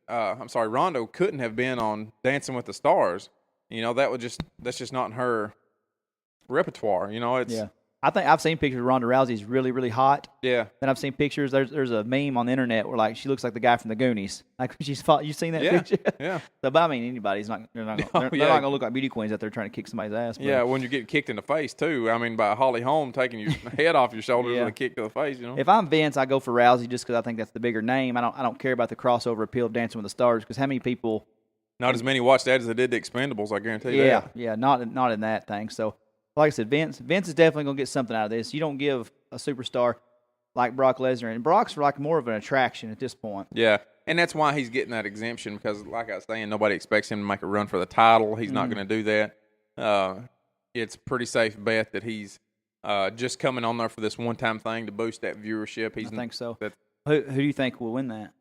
Ronda couldn't have been on Dancing with the Stars. That's just not in her repertoire. I think I've seen pictures of Ronda Rousey's really, really hot. Yeah. Then I've seen pictures. There's a meme on the internet where she looks like the guy from the Goonies. Like she's fought. You seen that picture? Yeah. So, but I mean, anybody's not. They're not gonna look like beauty queens out there trying to kick somebody's ass. But. Yeah, when you get kicked in the face too. I mean, by Holly Holm taking your head off your shoulders with a kick to the face. If I'm Vince, I go for Rousey just because I think that's the bigger name. I don't care about the crossover appeal of Dancing with the Stars because how many people? Not as many watched that as they did the Expendables. I guarantee you that. Yeah, not in that thing. So. Like I said, Vince is definitely going to get something out of this. You don't give a superstar like Brock Lesnar, and Brock's more of an attraction at this point. Yeah, and that's why he's getting that exemption because, like I was saying, nobody expects him to make a run for the title. He's not going to do that. It's a pretty safe bet that he's just coming on there for this one-time thing to boost that viewership. I think so. Who do you think will win that?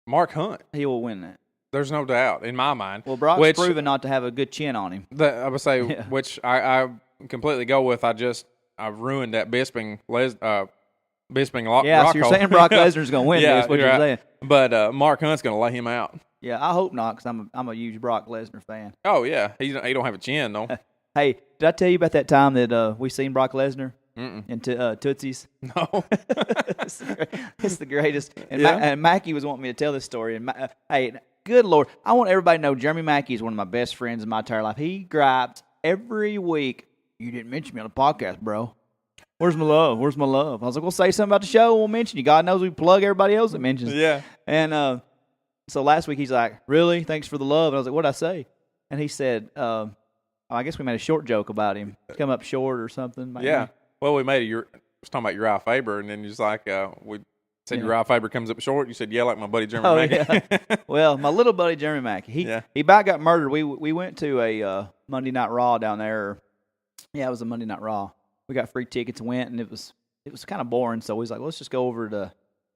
Mark Hunt. He will win that. There's no doubt in my mind. Well, Brock's proven not to have a good chin on him. I would say, which I completely go with. I've ruined that Bisping lock. Yeah, so you're saying Brock Lesnar's going to win. That's what you're saying. But Mark Hunt's going to lay him out. Yeah, I hope not because I'm a huge Brock Lesnar fan. Oh yeah, he don't have a chin though. Hey, did I tell you about that time that we seen Brock Lesnar in Tootsie's? No, it's the greatest. And Mackie was wanting me to tell this story. And hey. Good Lord. I want everybody to know Jeremy Mackey is one of my best friends in my entire life. He gripes every week, you didn't mention me on the podcast, bro. Where's my love? Where's my love? I was like, well, say something about the show. We'll mention you. God knows we plug everybody else that mentions. Yeah. And so last week he's like, really? Thanks for the love. And I was like, what'd I say? And he said, I guess we made a short joke about him. Come up short or something. Maybe. Yeah. Well, we made was talking about Uriah Faber, and then he's like, we said Uriah Faber comes up short. You said, yeah, like my buddy Jeremy Mackey. Yeah. Well, my little buddy Jeremy Mackey. He about got murdered. We went to a Monday Night Raw down there. Yeah, it was a Monday Night Raw. We got free tickets and went, and it was kind of boring. So he's like, let's just go over to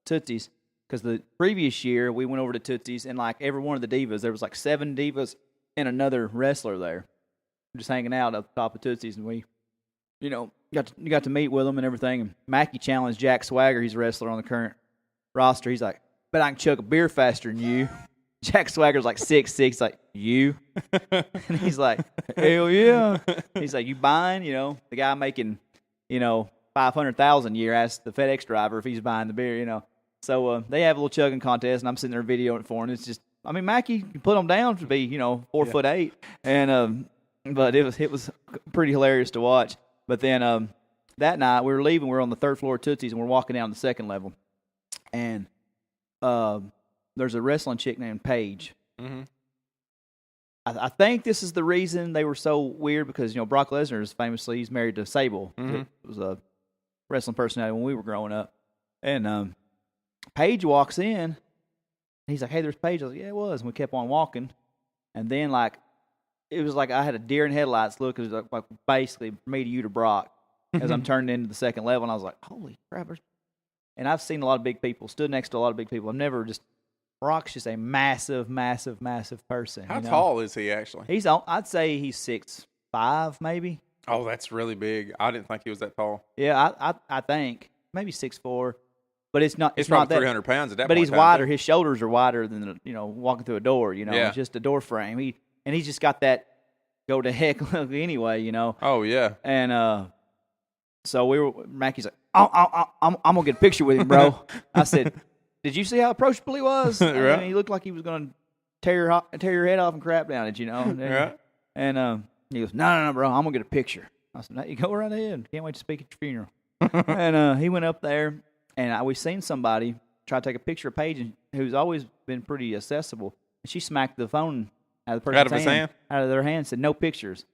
Tootsie's. Because the previous year, we went over to Tootsie's, and like every one of the divas, there was like 7 divas and another wrestler there. Just hanging out up top of Tootsie's, and we, got to meet with them and everything. And Mackey challenged Jack Swagger. He's a wrestler on the current roster. He's like, bet I can chug a beer faster than you. Jack Swagger's like 6'6", like, you? And he's like, hell yeah. He's like, you buying? The guy making, $500,000 a year asked the FedEx driver if he's buying the beer, So they have a little chugging contest, and I'm sitting there videoing it for him. It's just, Mackey, you put him down to be, 4'8", and but it was pretty hilarious to watch. But then that night we were leaving. We were on the 3rd floor of Tootsie's, and we're walking down the 2nd level, and there's a wrestling chick named Paige. Mm-hmm. I think this is the reason they were so weird because Brock Lesnar is he's married to Sable. Mm-hmm. It was a wrestling personality when we were growing up, and Paige walks in. And he's like, "Hey, there's Paige." I was like, "Yeah, it was." And we kept on walking, and then it was like I had a deer in headlights look. It was like basically me to you to Brock as I'm turning into the 2nd level, and I was like, "Holy crap!" And I've seen a lot of big people, stood next to a lot of big people. I've never Brock's just a massive, massive, massive person. How tall is he actually? I'd say he's 6'5", maybe. Oh, that's really big. I didn't think he was that tall. Yeah, I think maybe 6'4", but it's not. It's not probably 300 pounds at that point. But he's wider. His shoulders are wider than walking through a door. Yeah. Just a door frame. He's just got that go to heck look anyway. Oh yeah. And so Mackey's like, I'm gonna get a picture with him, bro. I said, did you see how approachable he was? Right. He looked like he was gonna tear your head off and crap down it, Right. And he goes, no, bro, I'm gonna get a picture. I said, no, you go right ahead. Can't wait to speak at your funeral. And he went up there, and we seen somebody try to take a picture of Paige, who's always been pretty accessible. And she smacked the phone out of the person's hand, out of their hand, said, no pictures.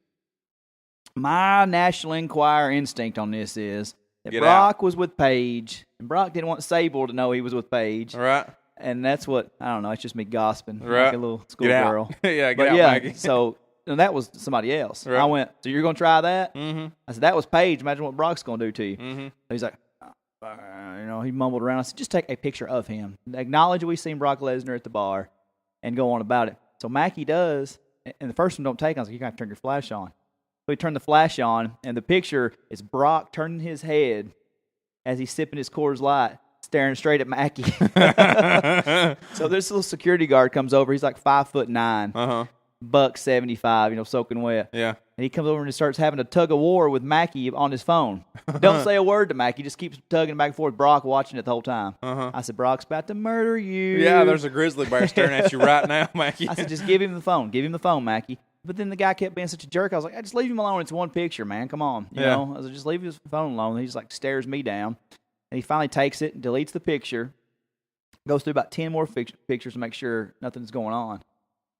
My National Enquirer instinct on this is that Brock was with Paige, and Brock didn't want Sable to know he was with Paige. Right. and that's what I don't know. It's just me gossiping Right. like a little schoolgirl. Get But out, yeah, Maggie. so and that was somebody else. Right. I went, so you're gonna try that? Mm-hmm. I said that was Paige. Imagine what Brock's gonna do to you. Mm-hmm. He's like, he mumbled around. I said, just take a picture of him. Acknowledge that we seen Brock Lesnar at the bar, and go on about it. So Mackie does, and the first one don't take. I was like, you gotta turn your flash on. So he turned the flash on, and the picture is Brock turning his head as he's sipping his Coors Light, staring straight at Mackie. So this little security guard comes over. He's like 5'9", $175, soaking wet. Yeah. And he comes over and starts having a tug of war with Mackie on his phone. Don't say a word to Mackie. Just keeps tugging back and forth. Brock watching it the whole time. I said, Brock's about to murder you. Yeah, there's a grizzly bear staring at you right now, Mackie. I said, just give him the phone. Give him the phone, Mackie. But then the guy kept being such a jerk. I was like, just leave him alone. It's one picture, man. Come on. You know? I was like, just leave his phone alone. And he just like stares me down. And he finally takes it and deletes the picture. Goes through about 10 more pictures to make sure nothing's going on.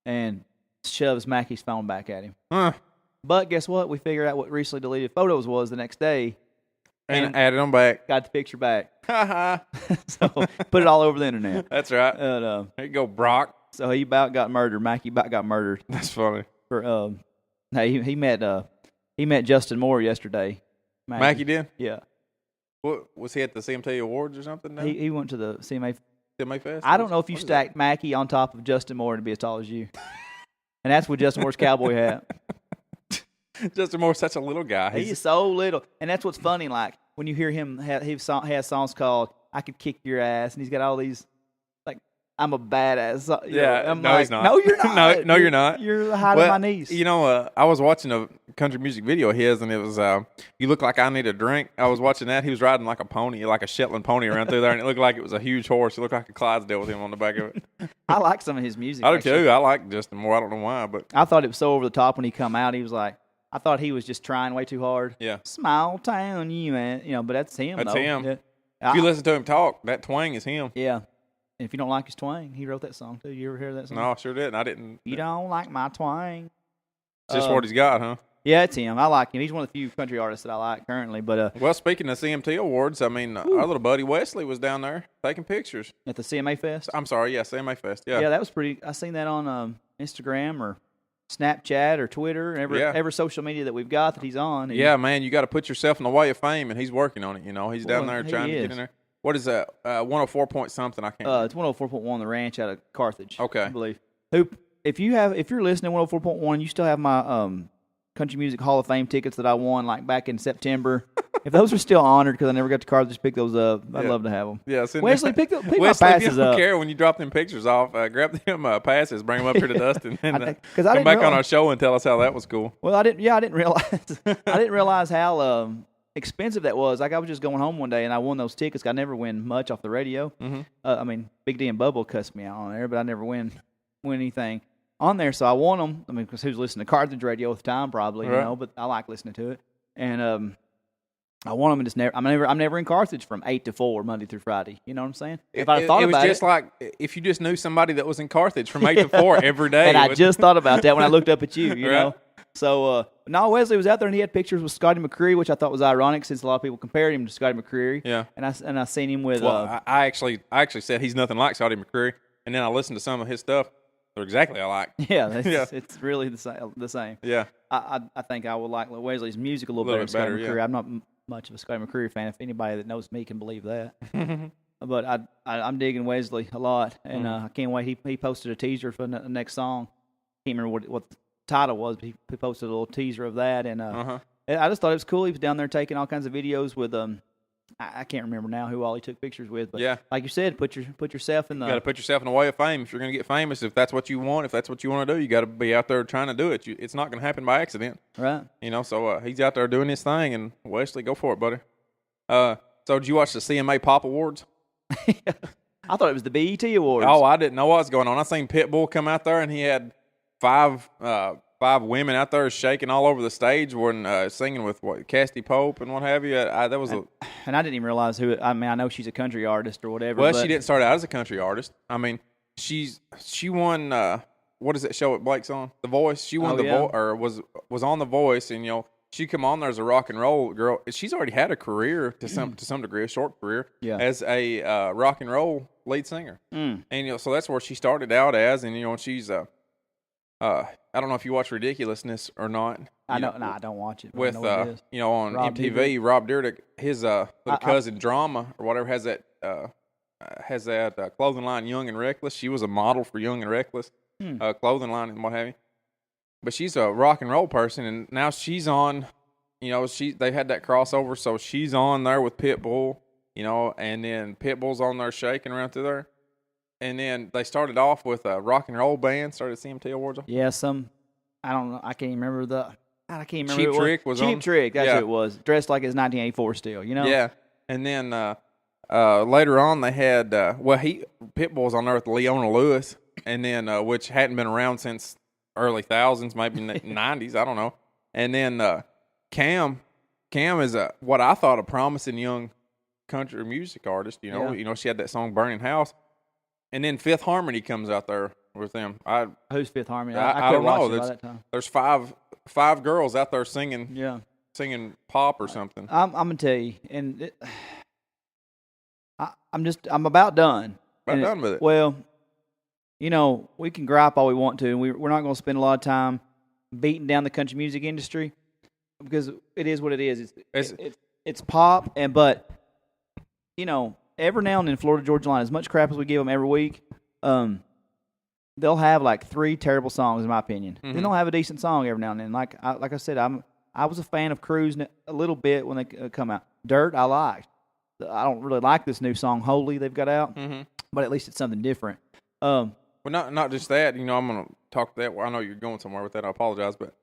And shoves Mackie's phone back at him. But guess what? We figured out what recently deleted photos was the next day. And added them back. Got the picture back. So put it all over the internet. That's right. And, there you go, Brock. So he about got murdered. Mackie about got murdered. That's funny. He met Justin Moore yesterday. Mackie did? Yeah. What, was he at the CMT Awards or something? He went to the CMA Fest? I don't know if you stacked Mackie on top of Justin Moore to be as tall as you. And that's with Justin Moore's cowboy hat. Justin Moore's such a little guy. He's so little. And that's what's funny, like, when you hear him, he has songs called I Could Kick Your Ass, and he's got all these, like, I'm a badass. I'm no, like, he's not. No, you're not. no, you're not. You're the height of my niece. I was watching a country music video of his, and it was, You Look Like I Need a Drink. I was watching that. He was riding like a pony, like a Shetland pony around through there, and it looked like it was a huge horse. It looked like a Clydesdale with him on the back of it. I like some of his music. I do, actually. too. I like Justin Moore. I don't know why, but I thought it was so over the top when he come out. He was like, I thought he was just trying way too hard. Yeah. Small town, you man. But that's him, That's though. him. Yeah. If you listen to him talk, that twang is him. Yeah. And if you don't like his twang, he wrote that song, too. You ever hear that song? No, I sure didn't. I didn't. You don't like my twang. It's just what he's got, huh? Yeah, it's him. I like him. He's one of the few country artists that I like currently. But well, speaking of CMT Awards, I mean, our little buddy Wesley was down there taking pictures. At the CMA Fest? I'm sorry, yeah, CMA Fest, yeah. Yeah, that was pretty. I seen that on Instagram or Snapchat or Twitter, every social media that we've got that he's on. Yeah, man, you got to put yourself in the way of fame, and he's working on it. He's down there trying to get in there. What is that? 104 point something? I can't. It's 104.1 The Ranch out of Carthage. Okay, I believe. If you're listening to 104.1, you still have my Country Music Hall of Fame tickets that I won like back in September. If those are still honored because I never got to Carthage to pick those up, I'd love to have them. Yeah, Wesley, pick my Wesley, passes if you don't up. care when you drop them pictures off, grab them passes, bring them up here to Dustin, and come back on our show and tell us how that was cool. Well, I didn't realize how expensive that was. Like I was just going home one day and I won those tickets. I never win much off the radio. Mm-hmm. Big D and Bubble cussed me out on there, but I never win anything on there. So I won them. Because who's listening to Carthage radio at the time, probably, right. But I like listening to it. And I won them and just never. I'm never in Carthage from 8 to 4 Monday through Friday. You know what I'm saying? If I thought it was about just like if you just knew somebody that was in Carthage from 8 to 4 every day. And I just thought about that when I looked up at you. You right. know. So, no, Wesley was out there and he had pictures with Scotty McCreery, which I thought was ironic since a lot of people compared him to Scotty McCreery. Yeah. And I seen him with. Well, I actually said he's nothing like Scotty McCreery, and then I listened to some of his stuff. They're exactly alike. Yeah, it's really the same. Yeah. I think I would like Wesley's music a little better than Scotty McCreery. Yeah. I'm not much of a Scotty McCreery fan. If anybody that knows me can believe that. But I'm digging Wesley a lot, and I can't wait. He posted a teaser for the next song. Can't remember what the title was, but he posted a little teaser of that, and I just thought it was cool. He was down there taking all kinds of videos with I can't remember now who all he took pictures with, but yeah. Like you said, put yourself in the. You got to put yourself in the way of fame if you're going to get famous. If that's what you want, if that's what you want to do, you got to be out there trying to do it. It's not going to happen by accident, right? So he's out there doing his thing, and Wesley, go for it, buddy. So did you watch the CMA Pop Awards? I thought it was the BET Awards. Oh, I didn't know what was going on. I seen Pitbull come out there, and he had five women out there shaking all over the stage when singing with Casty Pope and what have you. That was and I didn't even realize who. I know she's a country artist or whatever. Well, but she didn't start out as a country artist. I mean, she won. What is that show at Blake's on? The Voice. She won Voice, or was on The Voice, and she come on there as a rock and roll girl. She's already had a career to some degree, a short career, as a rock and roll lead singer. And so that's where she started out as. And she's I don't know if you watch Ridiculousness or not. I don't watch it. With on Rob MTV, TV. Rob Dyrdek, his little cousin Drama or whatever has that clothing line, Young and Reckless. She was a model for Young and Reckless clothing line and what have you. But she's a rock and roll person, and now she's on. They had that crossover, so she's on there with Pitbull. And then Pitbull's on there shaking around through there. And then they started off with a rock and roll band. Started CMT Awards. Yeah, I don't know. I can't remember Cheap Trick was on. Cheap Trick. That's what it was. Dressed like it's 1984 still. Yeah. And then later on they had Pitbull's on there with Leona Lewis, and then which hadn't been around since early thousands, maybe in the 90s. I don't know. And then Cam is what I thought a promising young country music artist. She had that song "Burning House." And then Fifth Harmony comes out there with them. Who's Fifth Harmony? I don't know. By that time. There's five girls out there singing. Yeah, singing pop or something. I'm gonna tell you, and I'm about done. Done with it. Well, we can gripe all we want to, and we're not going to spend a lot of time beating down the country music industry because it is what it is. It's pop, but every now and then, Florida Georgia Line, as much crap as we give them every week, they'll have like 3 terrible songs, in my opinion. Mm-hmm. Then they'll have a decent song every now and then. Like I said, I was a fan of Cruise a little bit when they come out. Dirt, I liked. I don't really like this new song, Holy, they've got out, but at least it's something different. Well, not just that. I'm going to talk to that. Well, I know you're going somewhere with that. I apologize, but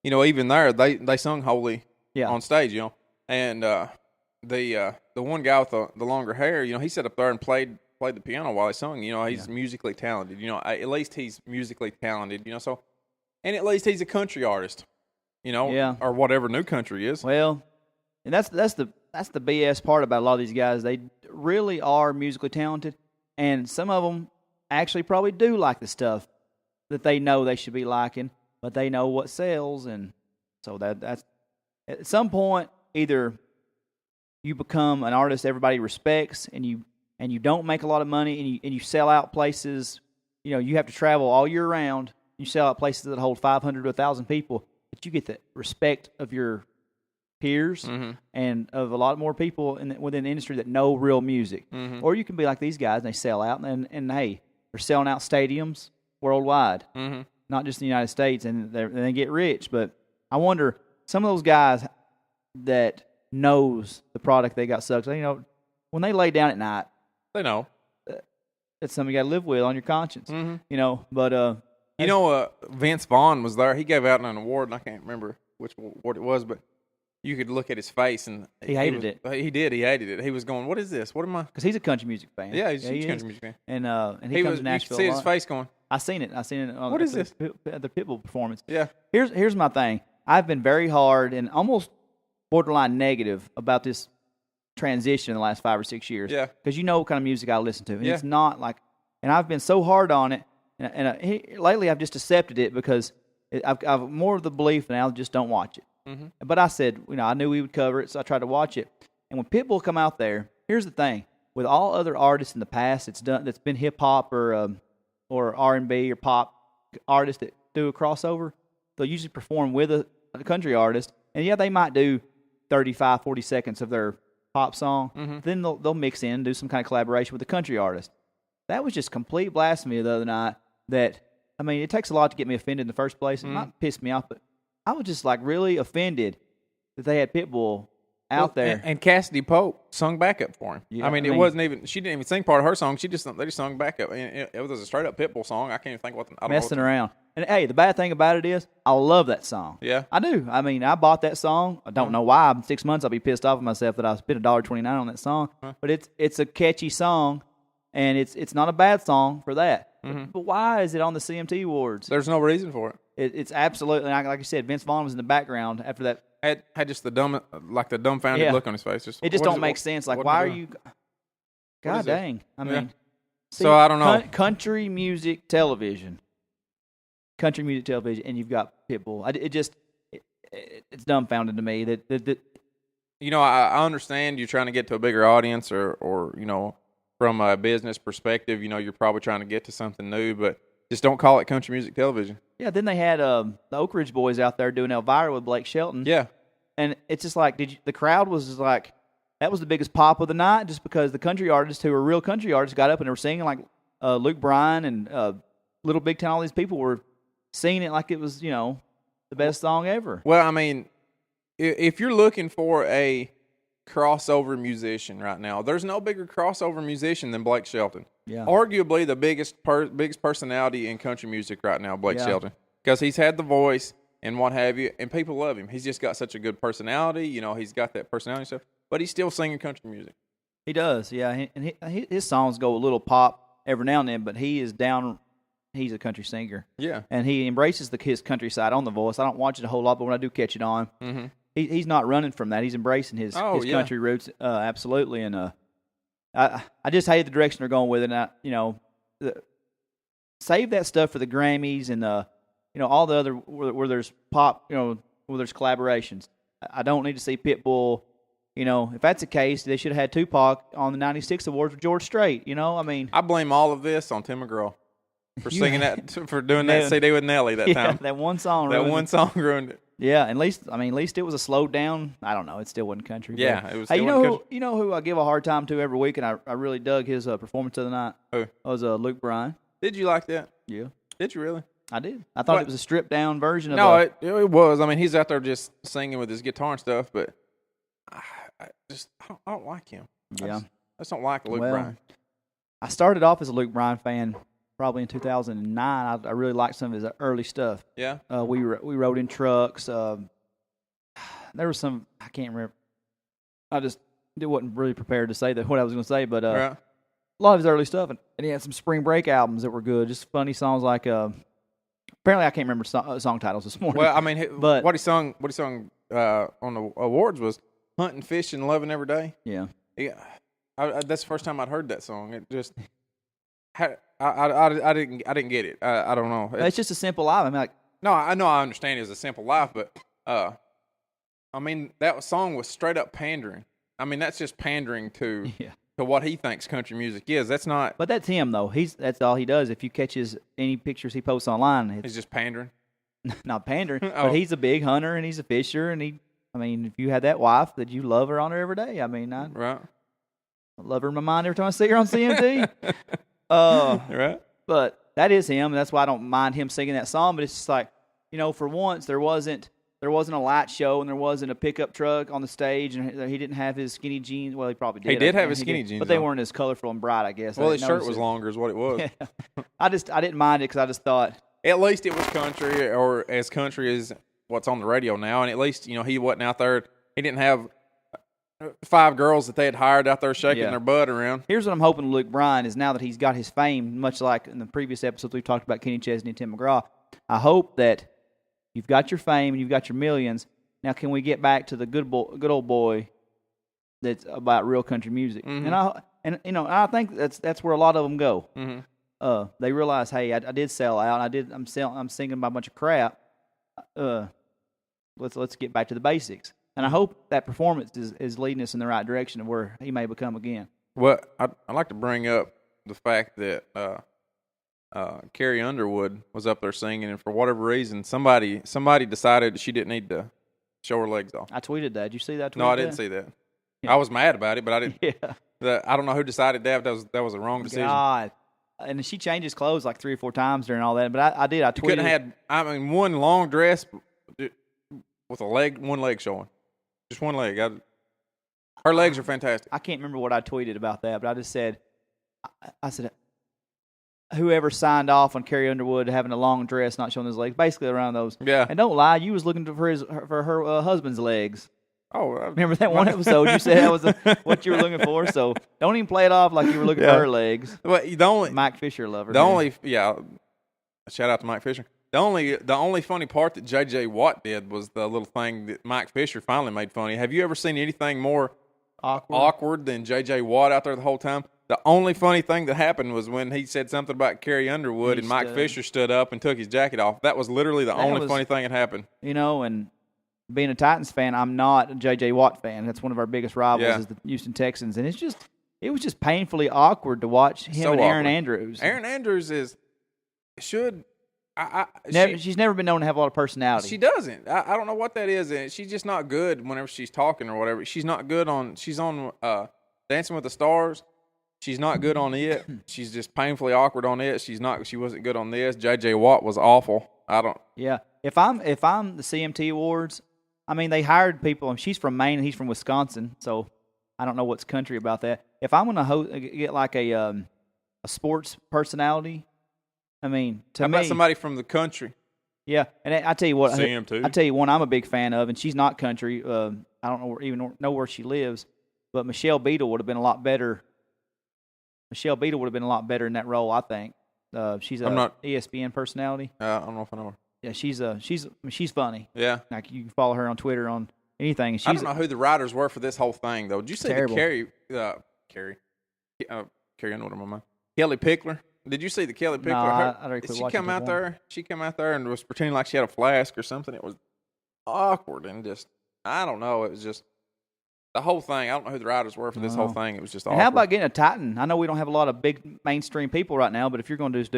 even there, they sung Holy on stage. And the one guy with the longer hair, he sat up there and played the piano while he sung. He's musically talented. At least he's musically talented. So, and at least he's a country artist. Or whatever new country is. Well, and that's the BS part about a lot of these guys. They really are musically talented, and some of them actually probably do like the stuff that they know they should be liking, but they know what sells, and so that's at some point either you become an artist everybody respects, and you don't make a lot of money, and you sell out places. You have to travel all year round. You sell out places that hold 500 to 1,000 people, but you get the respect of your peers and of a lot more people within the industry that know real music. Or you can be like these guys and they sell out, and hey, they're selling out stadiums worldwide, not just in the United States, and they get rich. But I wonder, some of those guys that knows the product they got sucked, when they lay down at night, they know that's something you got to live with on your conscience. But Vince Vaughn was there. He gave out an award, and I can't remember which award it was, but you could look at his face, and he hated it. He did. He hated it. He was going, "What is this? What am I?" Because he's a country music fan. Yeah, he's a country music fan. And he comes to Nashville. You could see his face going, I seen it. What is this? At the Pitbull performance. Yeah. Here's my thing. I've been very hard and almost borderline negative about this transition in the last 5 or 6 years. Yeah. Because what kind of music I listen to. And it's not like, and I've been so hard on it. And lately I've just accepted it because I've more of the belief now, just don't watch it. But I said, I knew we would cover it, so I tried to watch it. And when Pitbull come out there, here's the thing: with all other artists in the past, that's been hip hop or R&B or pop artists that do a crossover, they'll usually perform with a country artist, and they might do 35, 40 seconds of their pop song. Then they'll mix in, do some kind of collaboration with the country artist. That was just complete blasphemy the other night. It takes a lot to get me offended in the first place. It might piss me off, but I was just really offended that they had Pitbull out there. And Cassidy Pope sung backup for him. Yeah, it wasn't even, she didn't even sing part of her song. They just sung backup. And it was a straight up Pitbull song. I can't even think messing around. And hey, the bad thing about it is I love that song. Yeah. I do. I bought that song. I don't know why. In 6 months I'll be pissed off at myself that I spent $1.29 on that song. But it's a catchy song, and it's not a bad song for that. But why is it on the CMT Awards? There's no reason for it. It's absolutely, like you said, Vince Vaughn was in the background after that. Had just the dumbfounded look on his face. It just don't make sense. Like, why are you? God dang! So I don't know. Country music television, and you've got Pitbull. it's dumbfounding to me that you know, I understand you're trying to get to a bigger audience, or you know, from a business perspective, you know, you're probably trying to get to something new, but just don't call it country music television. Yeah, then they had the Oak Ridge Boys out there doing Elvira with Blake Shelton. Yeah. And it's just like, the crowd was just like, that was the biggest pop of the night, just because the country artists who were real country artists got up and they were singing, like Luke Bryan and Little Big Town. All these people were singing it like it was, you know, the best song ever. Well, I mean, if you're looking for a crossover musician right now, there's no bigger crossover musician than Blake Shelton. Yeah. Arguably the biggest personality in country music right now, Blake Shelton, because he's had the voice and what have you, and people love him. He's just got such a good personality. You know, he's got that personality stuff, but he's still singing country music. He does, yeah. And his songs go a little pop every now and then, but he is down. He's a country singer. Yeah. And he embraces his country side on The Voice. I don't watch it a whole lot, but when I do catch it on, he's not running from that. He's embracing his country roots, absolutely. And I just hate the direction they're going with it. And save that stuff for the Grammys and all the other where there's pop, where there's collaborations. I don't need to see Pitbull. If that's the case, they should have had Tupac on the '96 awards with George Strait. I blame all of this on Tim McGraw for singing for doing that CD with Nelly that time. That one song. Ruined it. Yeah, at least it was a slowed down. I don't know, it still wasn't country. Yeah, it was. Still country. You know who I give a hard time to every week, and I really dug his performance of the night. Who? It was Luke Bryan. Did you like that? Yeah. Did you really? I did. I thought it was a stripped down version of. No, it was. I mean, he's out there just singing with his guitar and stuff, but I don't like him. Yeah, I just don't like Luke Bryan. I started off as a Luke Bryan fan probably in 2009. I really liked some of his early stuff. Yeah. We rode in trucks. There was some, I can't remember. I just wasn't really prepared to say what I was going to say, but a lot of his early stuff, and he had some spring break albums that were good. Just funny songs like. Apparently, I can't remember song titles this morning. Well, I mean, but what he sung on the awards was "Hunting, Fishing, Loving Every Day." Yeah. Yeah. That's the first time I'd heard that song. It just, I didn't get it. I don't know. It's just a simple life. I mean, I know I understand it was a simple life, but I mean that song was straight up pandering. I mean that's just pandering to what he thinks country music is. That's not. But that's him though. That's all he does. If you catch any pictures he posts online, he's just pandering. Not pandering, but he's a big hunter and he's a fisher, and if you had that wife, that you love her on her every day. I mean, I love her in my mind every time I see her on CMT. Right. But that is him, and that's why I don't mind him singing that song. But it's just like, for once there wasn't a light show and there wasn't a pickup truck on the stage, and he didn't have his skinny jeans. Well, he probably did. He did have his skinny jeans, but they weren't as colorful and bright, I guess. Well, his shirt was longer, is what it was. I didn't mind it because I just thought at least it was country, or as country as what's on the radio now, and at least he wasn't out there. He didn't have 5 girls that they had hired out there shaking their butt around. Here's what I'm hoping Luke Bryan is, now that he's got his fame, much like in the previous episodes we've talked about Kenny Chesney and Tim McGraw. I hope that you've got your fame and you've got your millions. Now, can we get back to the good old boy that's about real country music? Mm-hmm. And I think that's where a lot of them go. Mm-hmm. They realize, hey, I did sell out. I'm singing about a bunch of crap. Let's get back to the basics. And I hope that performance is leading us in the right direction of where he may become again. Well, I'd like to bring up the fact that Carrie Underwood was up there singing, and for whatever reason, somebody decided she didn't need to show her legs off. I tweeted that. Did you see that? No, I didn't see that. Yeah. I was mad about it, but I didn't. Yeah. I don't know who decided that. That was a wrong decision. God. And she changes clothes like 3 or 4 times during all that. But I did. I tweeted. You couldn't have had, one long dress with one leg showing. Just one leg. Her legs are fantastic. I can't remember what I tweeted about that, but I just said, whoever signed off on Carrie Underwood having a long dress, not showing his legs, basically around those. Yeah. And don't lie, you was looking for her husband's legs. Oh, remember that one episode? You said that was what you were looking for. So don't even play it off like you were looking for her legs. Well, Mike Fisher lover. Shout out to Mike Fisher. The only funny part that J.J. Watt did was the little thing that Mike Fisher finally made funny. Have you ever seen anything more awkward than J.J. Watt out there the whole time? The only funny thing that happened was when he said something about Carrie Underwood and Mike Fisher stood up and took his jacket off. That was literally the only funny thing that happened. And being a Titans fan, I'm not a J.J. Watt fan. That's one of our biggest rivals is the Houston Texans. And it was just painfully awkward to watch him and Aaron Andrews. Aaron Andrews she's never been known to have a lot of personality. She doesn't. I don't know what that is. And she's just not good whenever she's talking or whatever. She's not good she's on Dancing with the Stars. She's not good on it. She's just painfully awkward on it. She wasn't good on this. J.J. Watt was awful. Yeah. If I'm the CMT Awards, I mean, they hired people, and she's from Maine and he's from Wisconsin, so I don't know what's country about that. If I'm going to get like a sports personality, I mean, How about somebody from the country? Yeah, and I tell you what, CMT. I tell you one I'm a big fan of, and she's not country. I don't even know where she lives, but Michelle Beadle would have been a lot better. Michelle Beadle would have been a lot better in that role, I think. She's ESPN personality. I don't know if I know her. Yeah, she's funny. Yeah, like you can follow her on Twitter on anything. I don't know who the writers were for this whole thing though. Did you see terrible. Carrie? Carrie, I know what I'm on. Kelly Pickler. Did you see the Kelly Pickler? No, I don't She come out there. She came out there and was pretending like she had a flask or something. It was awkward and just I don't know. It was just the whole thing. I don't know who the writers were for this whole thing. It was just awkward. And how about getting a Titan? I know we don't have a lot of big mainstream people right now, but if you're going to just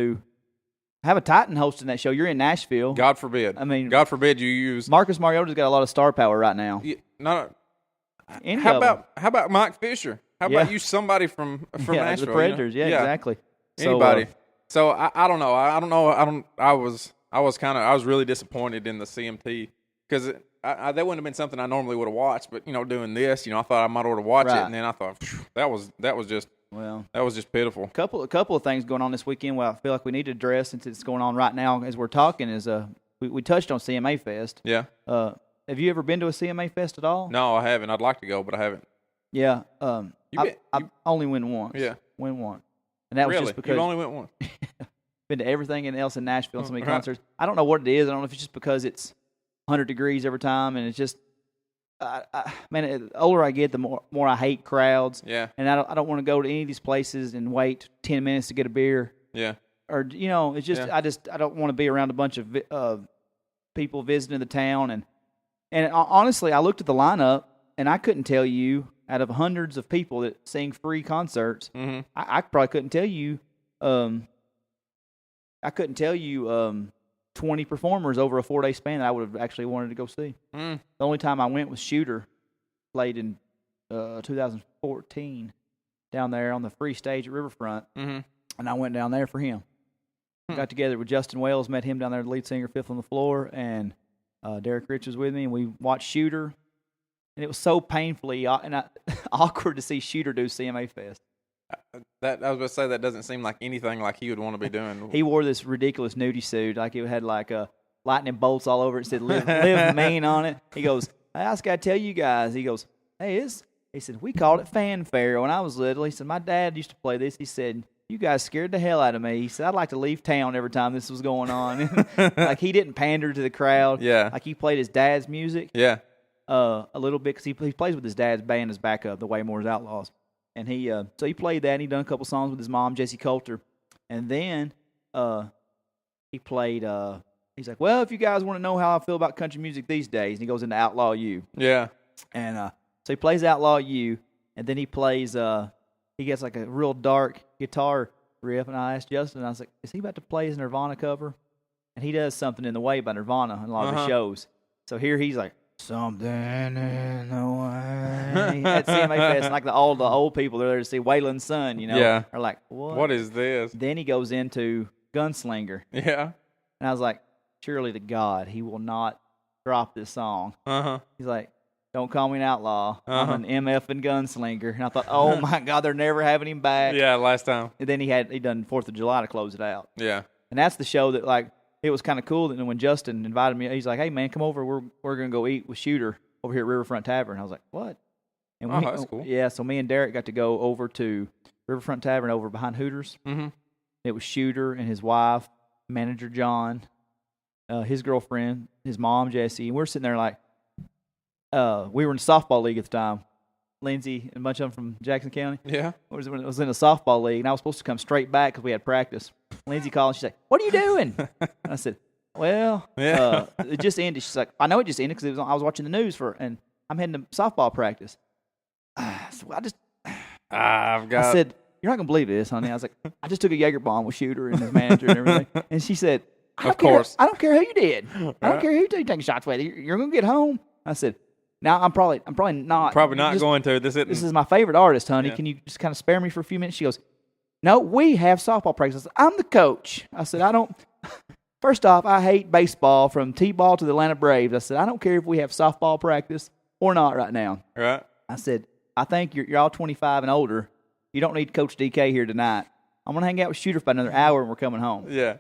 have a Titan hosting that show, you're in Nashville. God forbid. I mean, God forbid you use Marcus Mariota's got a lot of star power right now. Yeah, how about Mike Fisher? How about you somebody from Nashville? The Predators. You know? Yeah, exactly. Anybody. So I don't know. I was really disappointed in the CMT because that wouldn't have been something I normally would have watched. But doing this, I thought I might ought to watch it, and then I thought that was just pitiful. A couple of things going on this weekend. Well, I feel like we need to address since it's going on right now as we're talking. Is we touched on CMA Fest. Yeah. Have you ever been to a CMA Fest at all? No, I haven't. I'd like to go, but I haven't. Yeah. I only went once. Yeah. Went once. And that was just because you only went once. Been to everything else in Nashville and so many concerts. I don't know what it is. I don't know if it's just because it's 100 degrees every time, and it's just, the older I get, the more I hate crowds. Yeah. And I don't want to go to any of these places and wait 10 minutes to get a beer. Yeah. Or it's just I don't want to be around a bunch of people visiting the town, and honestly, I looked at the lineup and I couldn't tell you. Out of hundreds of people that sing free concerts, I probably couldn't tell you. I couldn't tell you 20 performers over a 4-day span that I would have actually wanted to go see. The only time I went was Shooter, played in 2014 down there on the free stage at Riverfront, and I went down there for him. Got together with Justin Wells, met him down there, the lead singer, Fifth on the Floor, and Derek Rich was with me, and we watched Shooter. And it was so painfully awkward to see Shooter do CMA Fest. I was about to say that doesn't seem like anything like he would want to be doing. He wore this ridiculous nudie suit, like it had like lightning bolts all over it. It said "Live Maine" on it. He goes, "Hey, I just got to tell you guys." He goes, "Hey, he said we called it fanfare when I was little." He said my dad used to play this. He said you guys scared the hell out of me. He said I'd like to leave town every time this was going on. Like he didn't pander to the crowd. Yeah, like he played his dad's music. Yeah. A little bit because he plays with his dad's band as backup, the Waymore's Outlaws, and so he played that. And he done a couple songs with his mom, Jessie Coulter, and then he played. He's like, well, if you guys want to know how I feel about country music these days, and he goes into Outlaw U. Yeah, and so he plays Outlaw U, and then he plays. He gets like a real dark guitar riff, and I asked Justin, I was like, is he about to play his Nirvana cover? And he does Something in the Way by Nirvana in a lot of his shows. So here he's like. Something in the way at CMA Fest, and like the old people they're there to see Waylon Son, Yeah. are like, what is this? Then he goes into Gunslinger. Yeah. And I was like, surely to God, he will not drop this song. He's like, don't call me an outlaw. I'm an MF and Gunslinger. And I thought, oh my God, they're never having him back. Yeah, last time. And then he done 4th of July to close it out. Yeah. And that's the show that like. It was kind of cool that when Justin invited me, he's like, "Hey man, come over. We're gonna go eat with Shooter over here at Riverfront Tavern." I was like, "What?" And that's cool. Yeah, so me and Derek got to go over to Riverfront Tavern over behind Hooters. It was Shooter and his wife, manager John, his girlfriend, his mom Jessie, and we're sitting there like, we were in the softball league at the time. Lindsay and a bunch of them from Jackson County. Yeah. I was in a softball league, and I was supposed to come straight back because we had practice. Lindsay called, and she's like, "What are you doing?" And I said, Well, Yeah. it just ended. She's like, I know it just ended because I was watching the news and I'm heading to softball practice. So I've got. I said, "You're not gonna believe this, honey." I was like, "I just took a Jaeger bomb with Shooter and his manager and everything." And she said, Of course. I don't care who you did. I Right. don't care who you taking shots with. You're gonna get home." I said, "Now I'm probably not. Probably not going to. This is my favorite artist, honey. Yeah. Can you just kind of spare me for a few minutes?" She goes, "No, we have softball practice." I said, "I'm the coach." I said, "I don't." First off, I hate baseball from T-ball to the Atlanta Braves. I said, "I don't care if we have softball practice or not right now." Right. I said, "I think you're all 25 and older. You don't need Coach DK here tonight. I'm going to hang out with Shooter for about another hour and we're coming home." Yeah.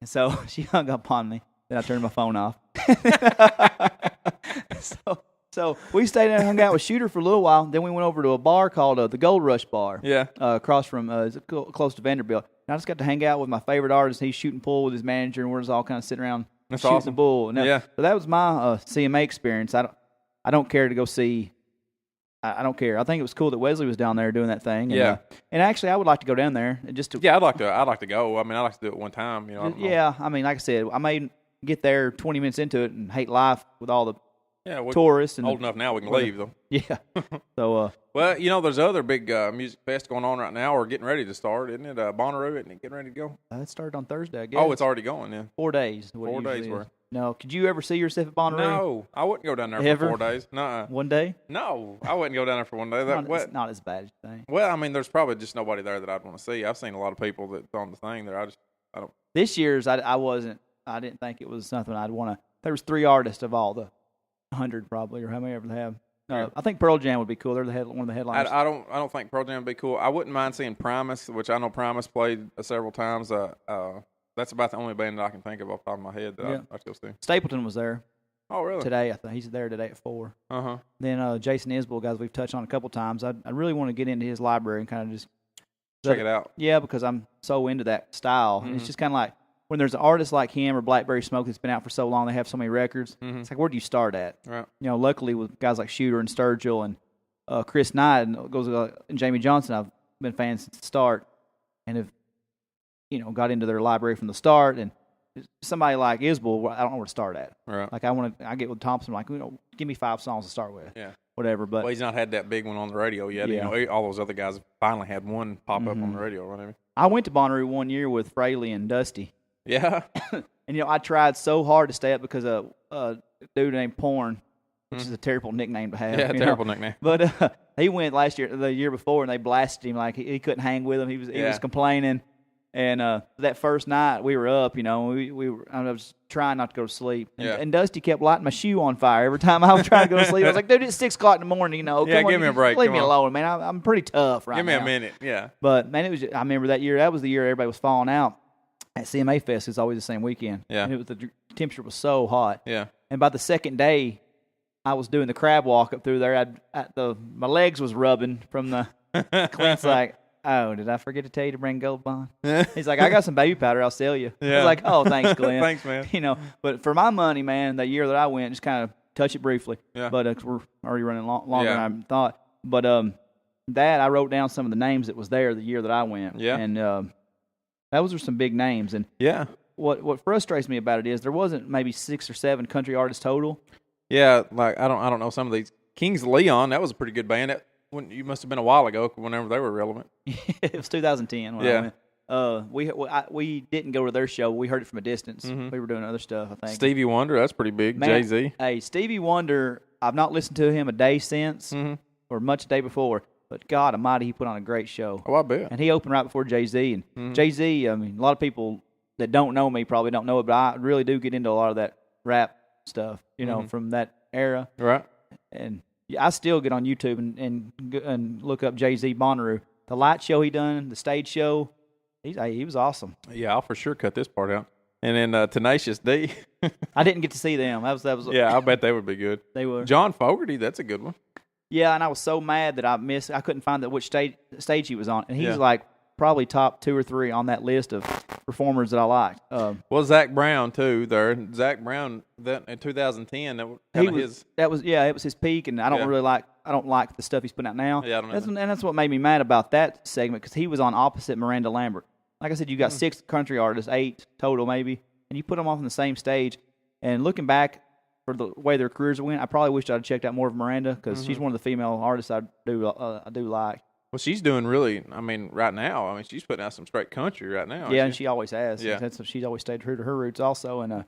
And so she hung up on me. Then I turned my phone off. So we stayed there and hung out with Shooter for a little while. Then we went over to a bar called the Gold Rush Bar. Yeah. Across from, close to Vanderbilt. And I just got to hang out with my favorite artist. He's shooting pool with his manager, and we're just all kind of sitting around That's shooting awesome. the bull. And Yeah. So that was my CMA experience. I don't care to go see. I don't care. I think it was cool that Wesley was down there doing that thing. And, Yeah. And actually, I would like to go down there and just to. Yeah, I'd like to go. I mean, I'd like to do it one time. You know. I don't know. Yeah, I mean, like I said, I may get there 20 minutes into it and hate life with all the Yeah. We're tourists and old enough now we can leave though. Yeah. So. Well, you know, there's other big music fest going on right now, or getting ready to start, isn't it? Bonnaroo, isn't it getting ready to go? It started on Thursday, I guess. Oh, it's already going. Yeah. 4 days. is what it 4 days usually is. worth. No, could you ever see yourself at Bonnaroo? No, I wouldn't go down there Ever? for 4 days. Nuh-uh. One day? No, I wouldn't go down there for one day. It's not as bad as you think. Well, I mean, there's probably just nobody there that I'd want to see. I've seen a lot of people that's on the thing there. I don't. This year's, I didn't think it was something I'd want to. There was 3 artists of all the 100 probably, or how many ever they have. I think Pearl Jam would be cool. They're one of the headliners. I don't think Pearl Jam would be cool. I wouldn't mind seeing Primus, which I know Primus played several times. That's about the only band that I can think of off the top of my head that I'd go see. Stapleton was there Oh, really? today. I think he's there today at 4. Uh-huh. Then Jason Isbell, guys we've touched on a couple times. I really want to get into his library and kind of just Check it out. Yeah, because I'm so into that style. Mm-hmm. And it's just kind of like when there's an artist like him or Blackberry Smoke that's been out for so long, they have so many records. Mm-hmm. It's like, where do you start at? Right. You know, luckily with guys like Shooter and Sturgill and Chris Knight and Jamie Johnson, I've been fans since the start and have, got into their library from the start. And somebody like Isbell, I don't know where to start at. Right. Like I get with Thompson, like, give me 5 songs to start with. Yeah. Whatever. But Well, he's not had that big one on the radio yet. Yeah. All those other guys have finally had one pop up on the radio. Right? I went to Bonnaroo one year with Fraley and Dusty. Yeah. And, I tried so hard to stay up because of a dude named Porn, which is a terrible nickname to have. Yeah, terrible nickname. But he went the year before, and they blasted him. Like, he couldn't hang with them. He was complaining. And that first night, we were up, I was trying not to go to sleep. And Dusty kept lighting my shoe on fire every time I was trying to go to sleep. I was like, dude, it's 6 o'clock in the morning, Yeah, come on, give me a break. Leave Come me on. alone, man. I'm pretty tough right now. Give me a minute. Yeah. But, man, I remember that year. That was the year everybody was falling out. At CMA Fest, it's always the same weekend. Yeah. And the temperature was so hot. Yeah. And by the second day, I was doing the crab walk up through there. My legs was rubbing from the Clint's like, oh, did I forget to tell you to bring Gold Bond? He's like, I got some baby powder. I'll sell you. I was like, oh, thanks, Glenn. Thanks, man. But for my money, man, that year that I went, just kind of touch it briefly. Yeah. But we're already running longer than I thought. But I wrote down some of the names that was there the year that I went. Yeah. And those are some big names. And Yeah. what frustrates me about it is there wasn't maybe 6 or 7 country artists total. Yeah, like I don't know some of these. Kings of Leon, that was a pretty good band. You must have been a while ago whenever they were relevant. It was 2010 when I went. We didn't go to their show. We heard it from a distance. Mm-hmm. We were doing other stuff, I think. Stevie Wonder, that's pretty big. Man, Jay-Z. Hey, Stevie Wonder, I've not listened to him a day since or much a day before, but God almighty, he put on a great show. Oh, I bet. And he opened right before Jay-Z. And Jay-Z, I mean, a lot of people that don't know me probably don't know it, but I really do get into a lot of that rap stuff, from that era. Right. And I still get on YouTube and look up Jay-Z Bonnaroo. The light show he done, the stage show, he was awesome. Yeah, I'll for sure cut this part out. And then Tenacious D. I didn't get to see them. That was Yeah, I bet they would be good. They were. John Fogerty, that's a good one. Yeah, and I was so mad that I couldn't find which stage he was on, and he's like probably top 2 or 3 on that list of performers that I liked. Well, Zach Brown too. Zach Brown that in 2010. It was his peak, and I don't like the stuff he's putting out now. Yeah, I don't know. That's what made me mad about that segment because he was on opposite Miranda Lambert. Like I said, you got 6 country artists, 8 total maybe, and you put them off on the same stage. And looking back for the way their careers went, I probably wished I'd checked out more of Miranda because she's one of the female artists I do like. Well, she's doing really. I mean, right now. I mean, she's putting out some straight country right now. Yeah, and she always has. Yeah, she's always stayed true to her roots also. And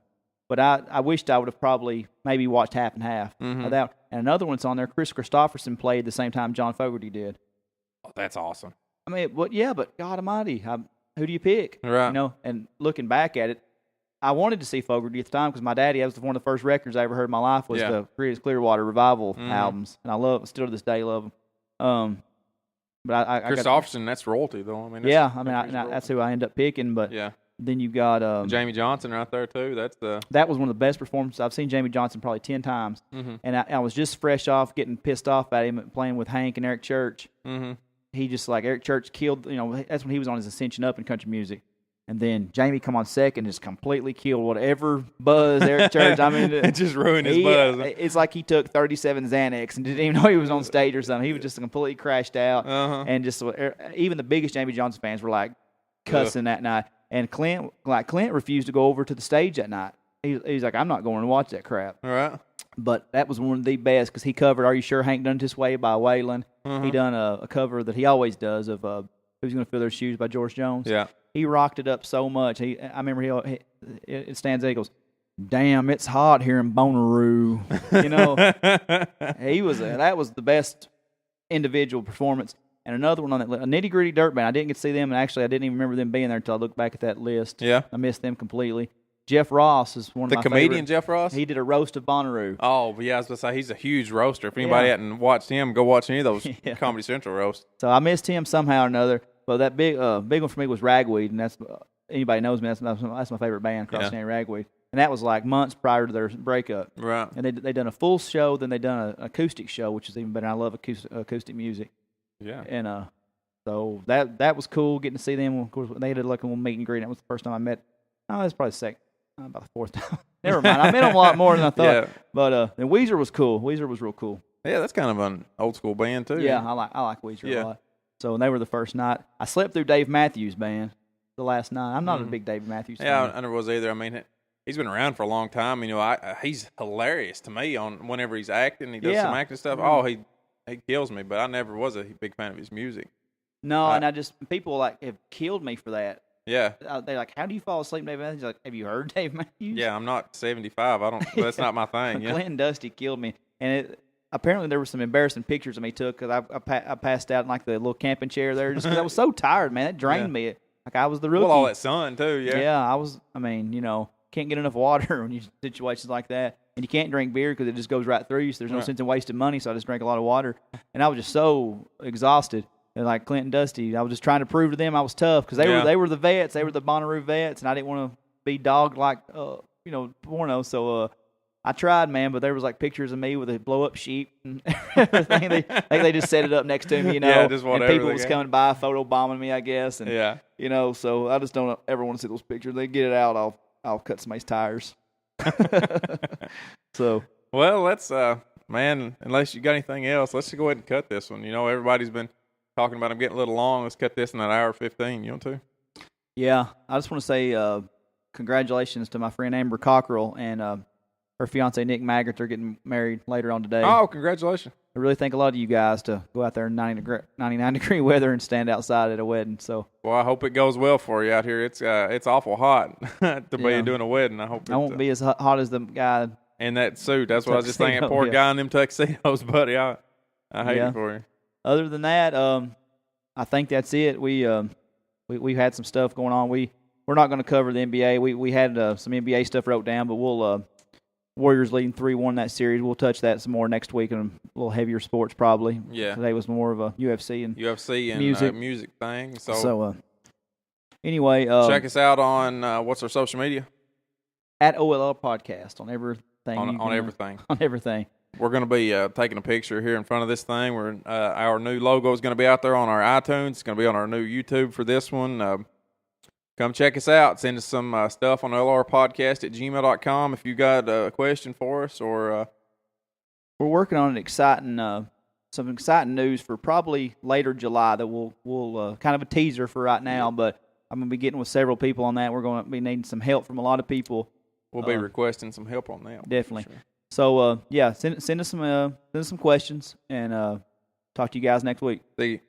but I wished I would have probably maybe watched half and half of that. And another one's on there. Chris Christopherson played the same time John Fogerty did. Oh, that's awesome. I mean, but God Almighty, who do you pick? Right. You know, and looking back at it, I wanted to see Fogerty at the time because my daddy, that was one of the first records I ever heard in my life was the Creedence Clearwater Revival albums, and I still to this day love them. But I Christopherson, that's royalty though. I mean, that's who I end up picking. But then you've got Jamie Johnson right there too. That was one of the best performances I've seen Jamie Johnson probably 10 times, and I was just fresh off getting pissed off at him playing with Hank and Eric Church. He just Eric Church killed. You know, that's when he was on his ascension up in country music. And then Jamie come on second and just completely killed whatever buzz Eric Church. I mean, it just ruined his buzz. It's like he took 37 Xanax and didn't even know he was on stage or something. He was just completely crashed out. And just even the biggest Jamie Johnson fans were cussing that night. And Clint refused to go over to the stage that night. He's like, I'm not going to watch that crap. All right. But that was one of the best because he covered "Are You Sure Hank Done It This Way" by Waylon. He done a cover that he always does of "Who's Gonna Fill Their Shoes" by George Jones. Yeah. He rocked it up so much. I remember it stands there. He goes, "Damn, it's hot here in Bonnaroo." You know, that was the best individual performance. And another one on that, a Nitty Gritty Dirt Band. I didn't get to see them, and actually, I didn't even remember them being there until I looked back at that list. Yeah, I missed them completely. Jeff Ross is one of my favorite. The comedian Jeff Ross? He did a roast of Bonnaroo. Oh, but yeah, I was going to say, he's a huge roaster. If anybody hadn't watched him, go watch any of those Comedy Central roasts. So I missed him somehow or another. But that big one for me was Ragweed, and that's anybody knows me. That's my favorite band, Cross County Ragweed, and that was months prior to their breakup. Right. And they done a full show, then they done an acoustic show, which is even better. I love acoustic music. Yeah. And so that was cool getting to see them. Of course, they did a little meet and greet. That was the first time I met. Oh, that's probably the second. About the fourth time. Never mind. I met them a lot more than I thought. Yeah. But then Weezer was cool. Weezer was real cool. Yeah, that's kind of an old school band too. Yeah, I like Weezer a lot. So they were the first night. I slept through Dave Matthews Band the last night. I'm not a big Dave Matthews fan. Yeah, I never was either. I mean, he's been around for a long time. You know, he's hilarious to me on whenever he's acting. He does some acting stuff. Oh, he kills me. But I never was a big fan of his music. No, and people have killed me for that. Yeah. They're like, how do you fall asleep, Dave Matthews? Like, have you heard Dave Matthews? Yeah, I'm not 75. That's not my thing. Yeah. Clint and Dusty killed me. And apparently there were some embarrassing pictures of me took because I passed out in the little camping chair there just because I was so tired, man. It drained me. Like I was the rookie. Well, all that sun too, yeah. Yeah, I was. I mean, can't get enough water when you're in situations like that. And you can't drink beer because it just goes right through you, so there's no sense in wasting money, so I just drank a lot of water. And I was just so exhausted. And like Clint and Dusty, I was just trying to prove to them I was tough because they were the vets. They were the Bonnaroo vets, and I didn't want to be dogged like, porno. So I tried, man, but there was pictures of me with a blow-up sheep and everything. They just set it up next to me, Yeah, just whatever. And people was coming by, photo-bombing me, I guess. And, yeah. So I just don't ever want to see those pictures. They get it out, I'll cut somebody's tires. So. Well, let's, man, unless you got anything else, let's just go ahead and cut this one. Everybody's been talking about them getting a little long. Let's cut this in that hour 15. You want to? Yeah. I just want to say congratulations to my friend Amber Cockrell and her fiance Nick Maggart. They're getting married later on today. Oh, congratulations. I really thank a lot of you guys to go out there in 99-degree weather and stand outside at a wedding. So, well, I hope it goes well for you out here. It's awful hot to be doing a wedding. I won't be as hot as the guy in that suit. That's what I was just thinking. Poor guy in them tuxedos, buddy. I hate it for you. Other than that, I think that's it. We've had some stuff going on. We're not going to cover the NBA. We had some NBA stuff wrote down, but we'll Warriors leading 3-1 that series. We'll touch that some more next week and a little heavier sports probably. Yeah. Today was more of a UFC and music thing. So anyway, check us out on what's our social media? At OLL Podcast on everything. On everything. On everything. We're going to be taking a picture here in front of this thing. Our new logo is going to be out there on our iTunes. It's going to be on our new YouTube for this one. Come check us out. Send us some stuff on lrpodcast@gmail.com if you got a question for us. Or we're working on some exciting news for probably later July that we'll kind of a teaser for right now. But I'm going to be getting with several people on that. We're going to be needing some help from a lot of people. We'll be requesting some help on that. Definitely. Sure. So, send us some questions, and talk to you guys next week. See you.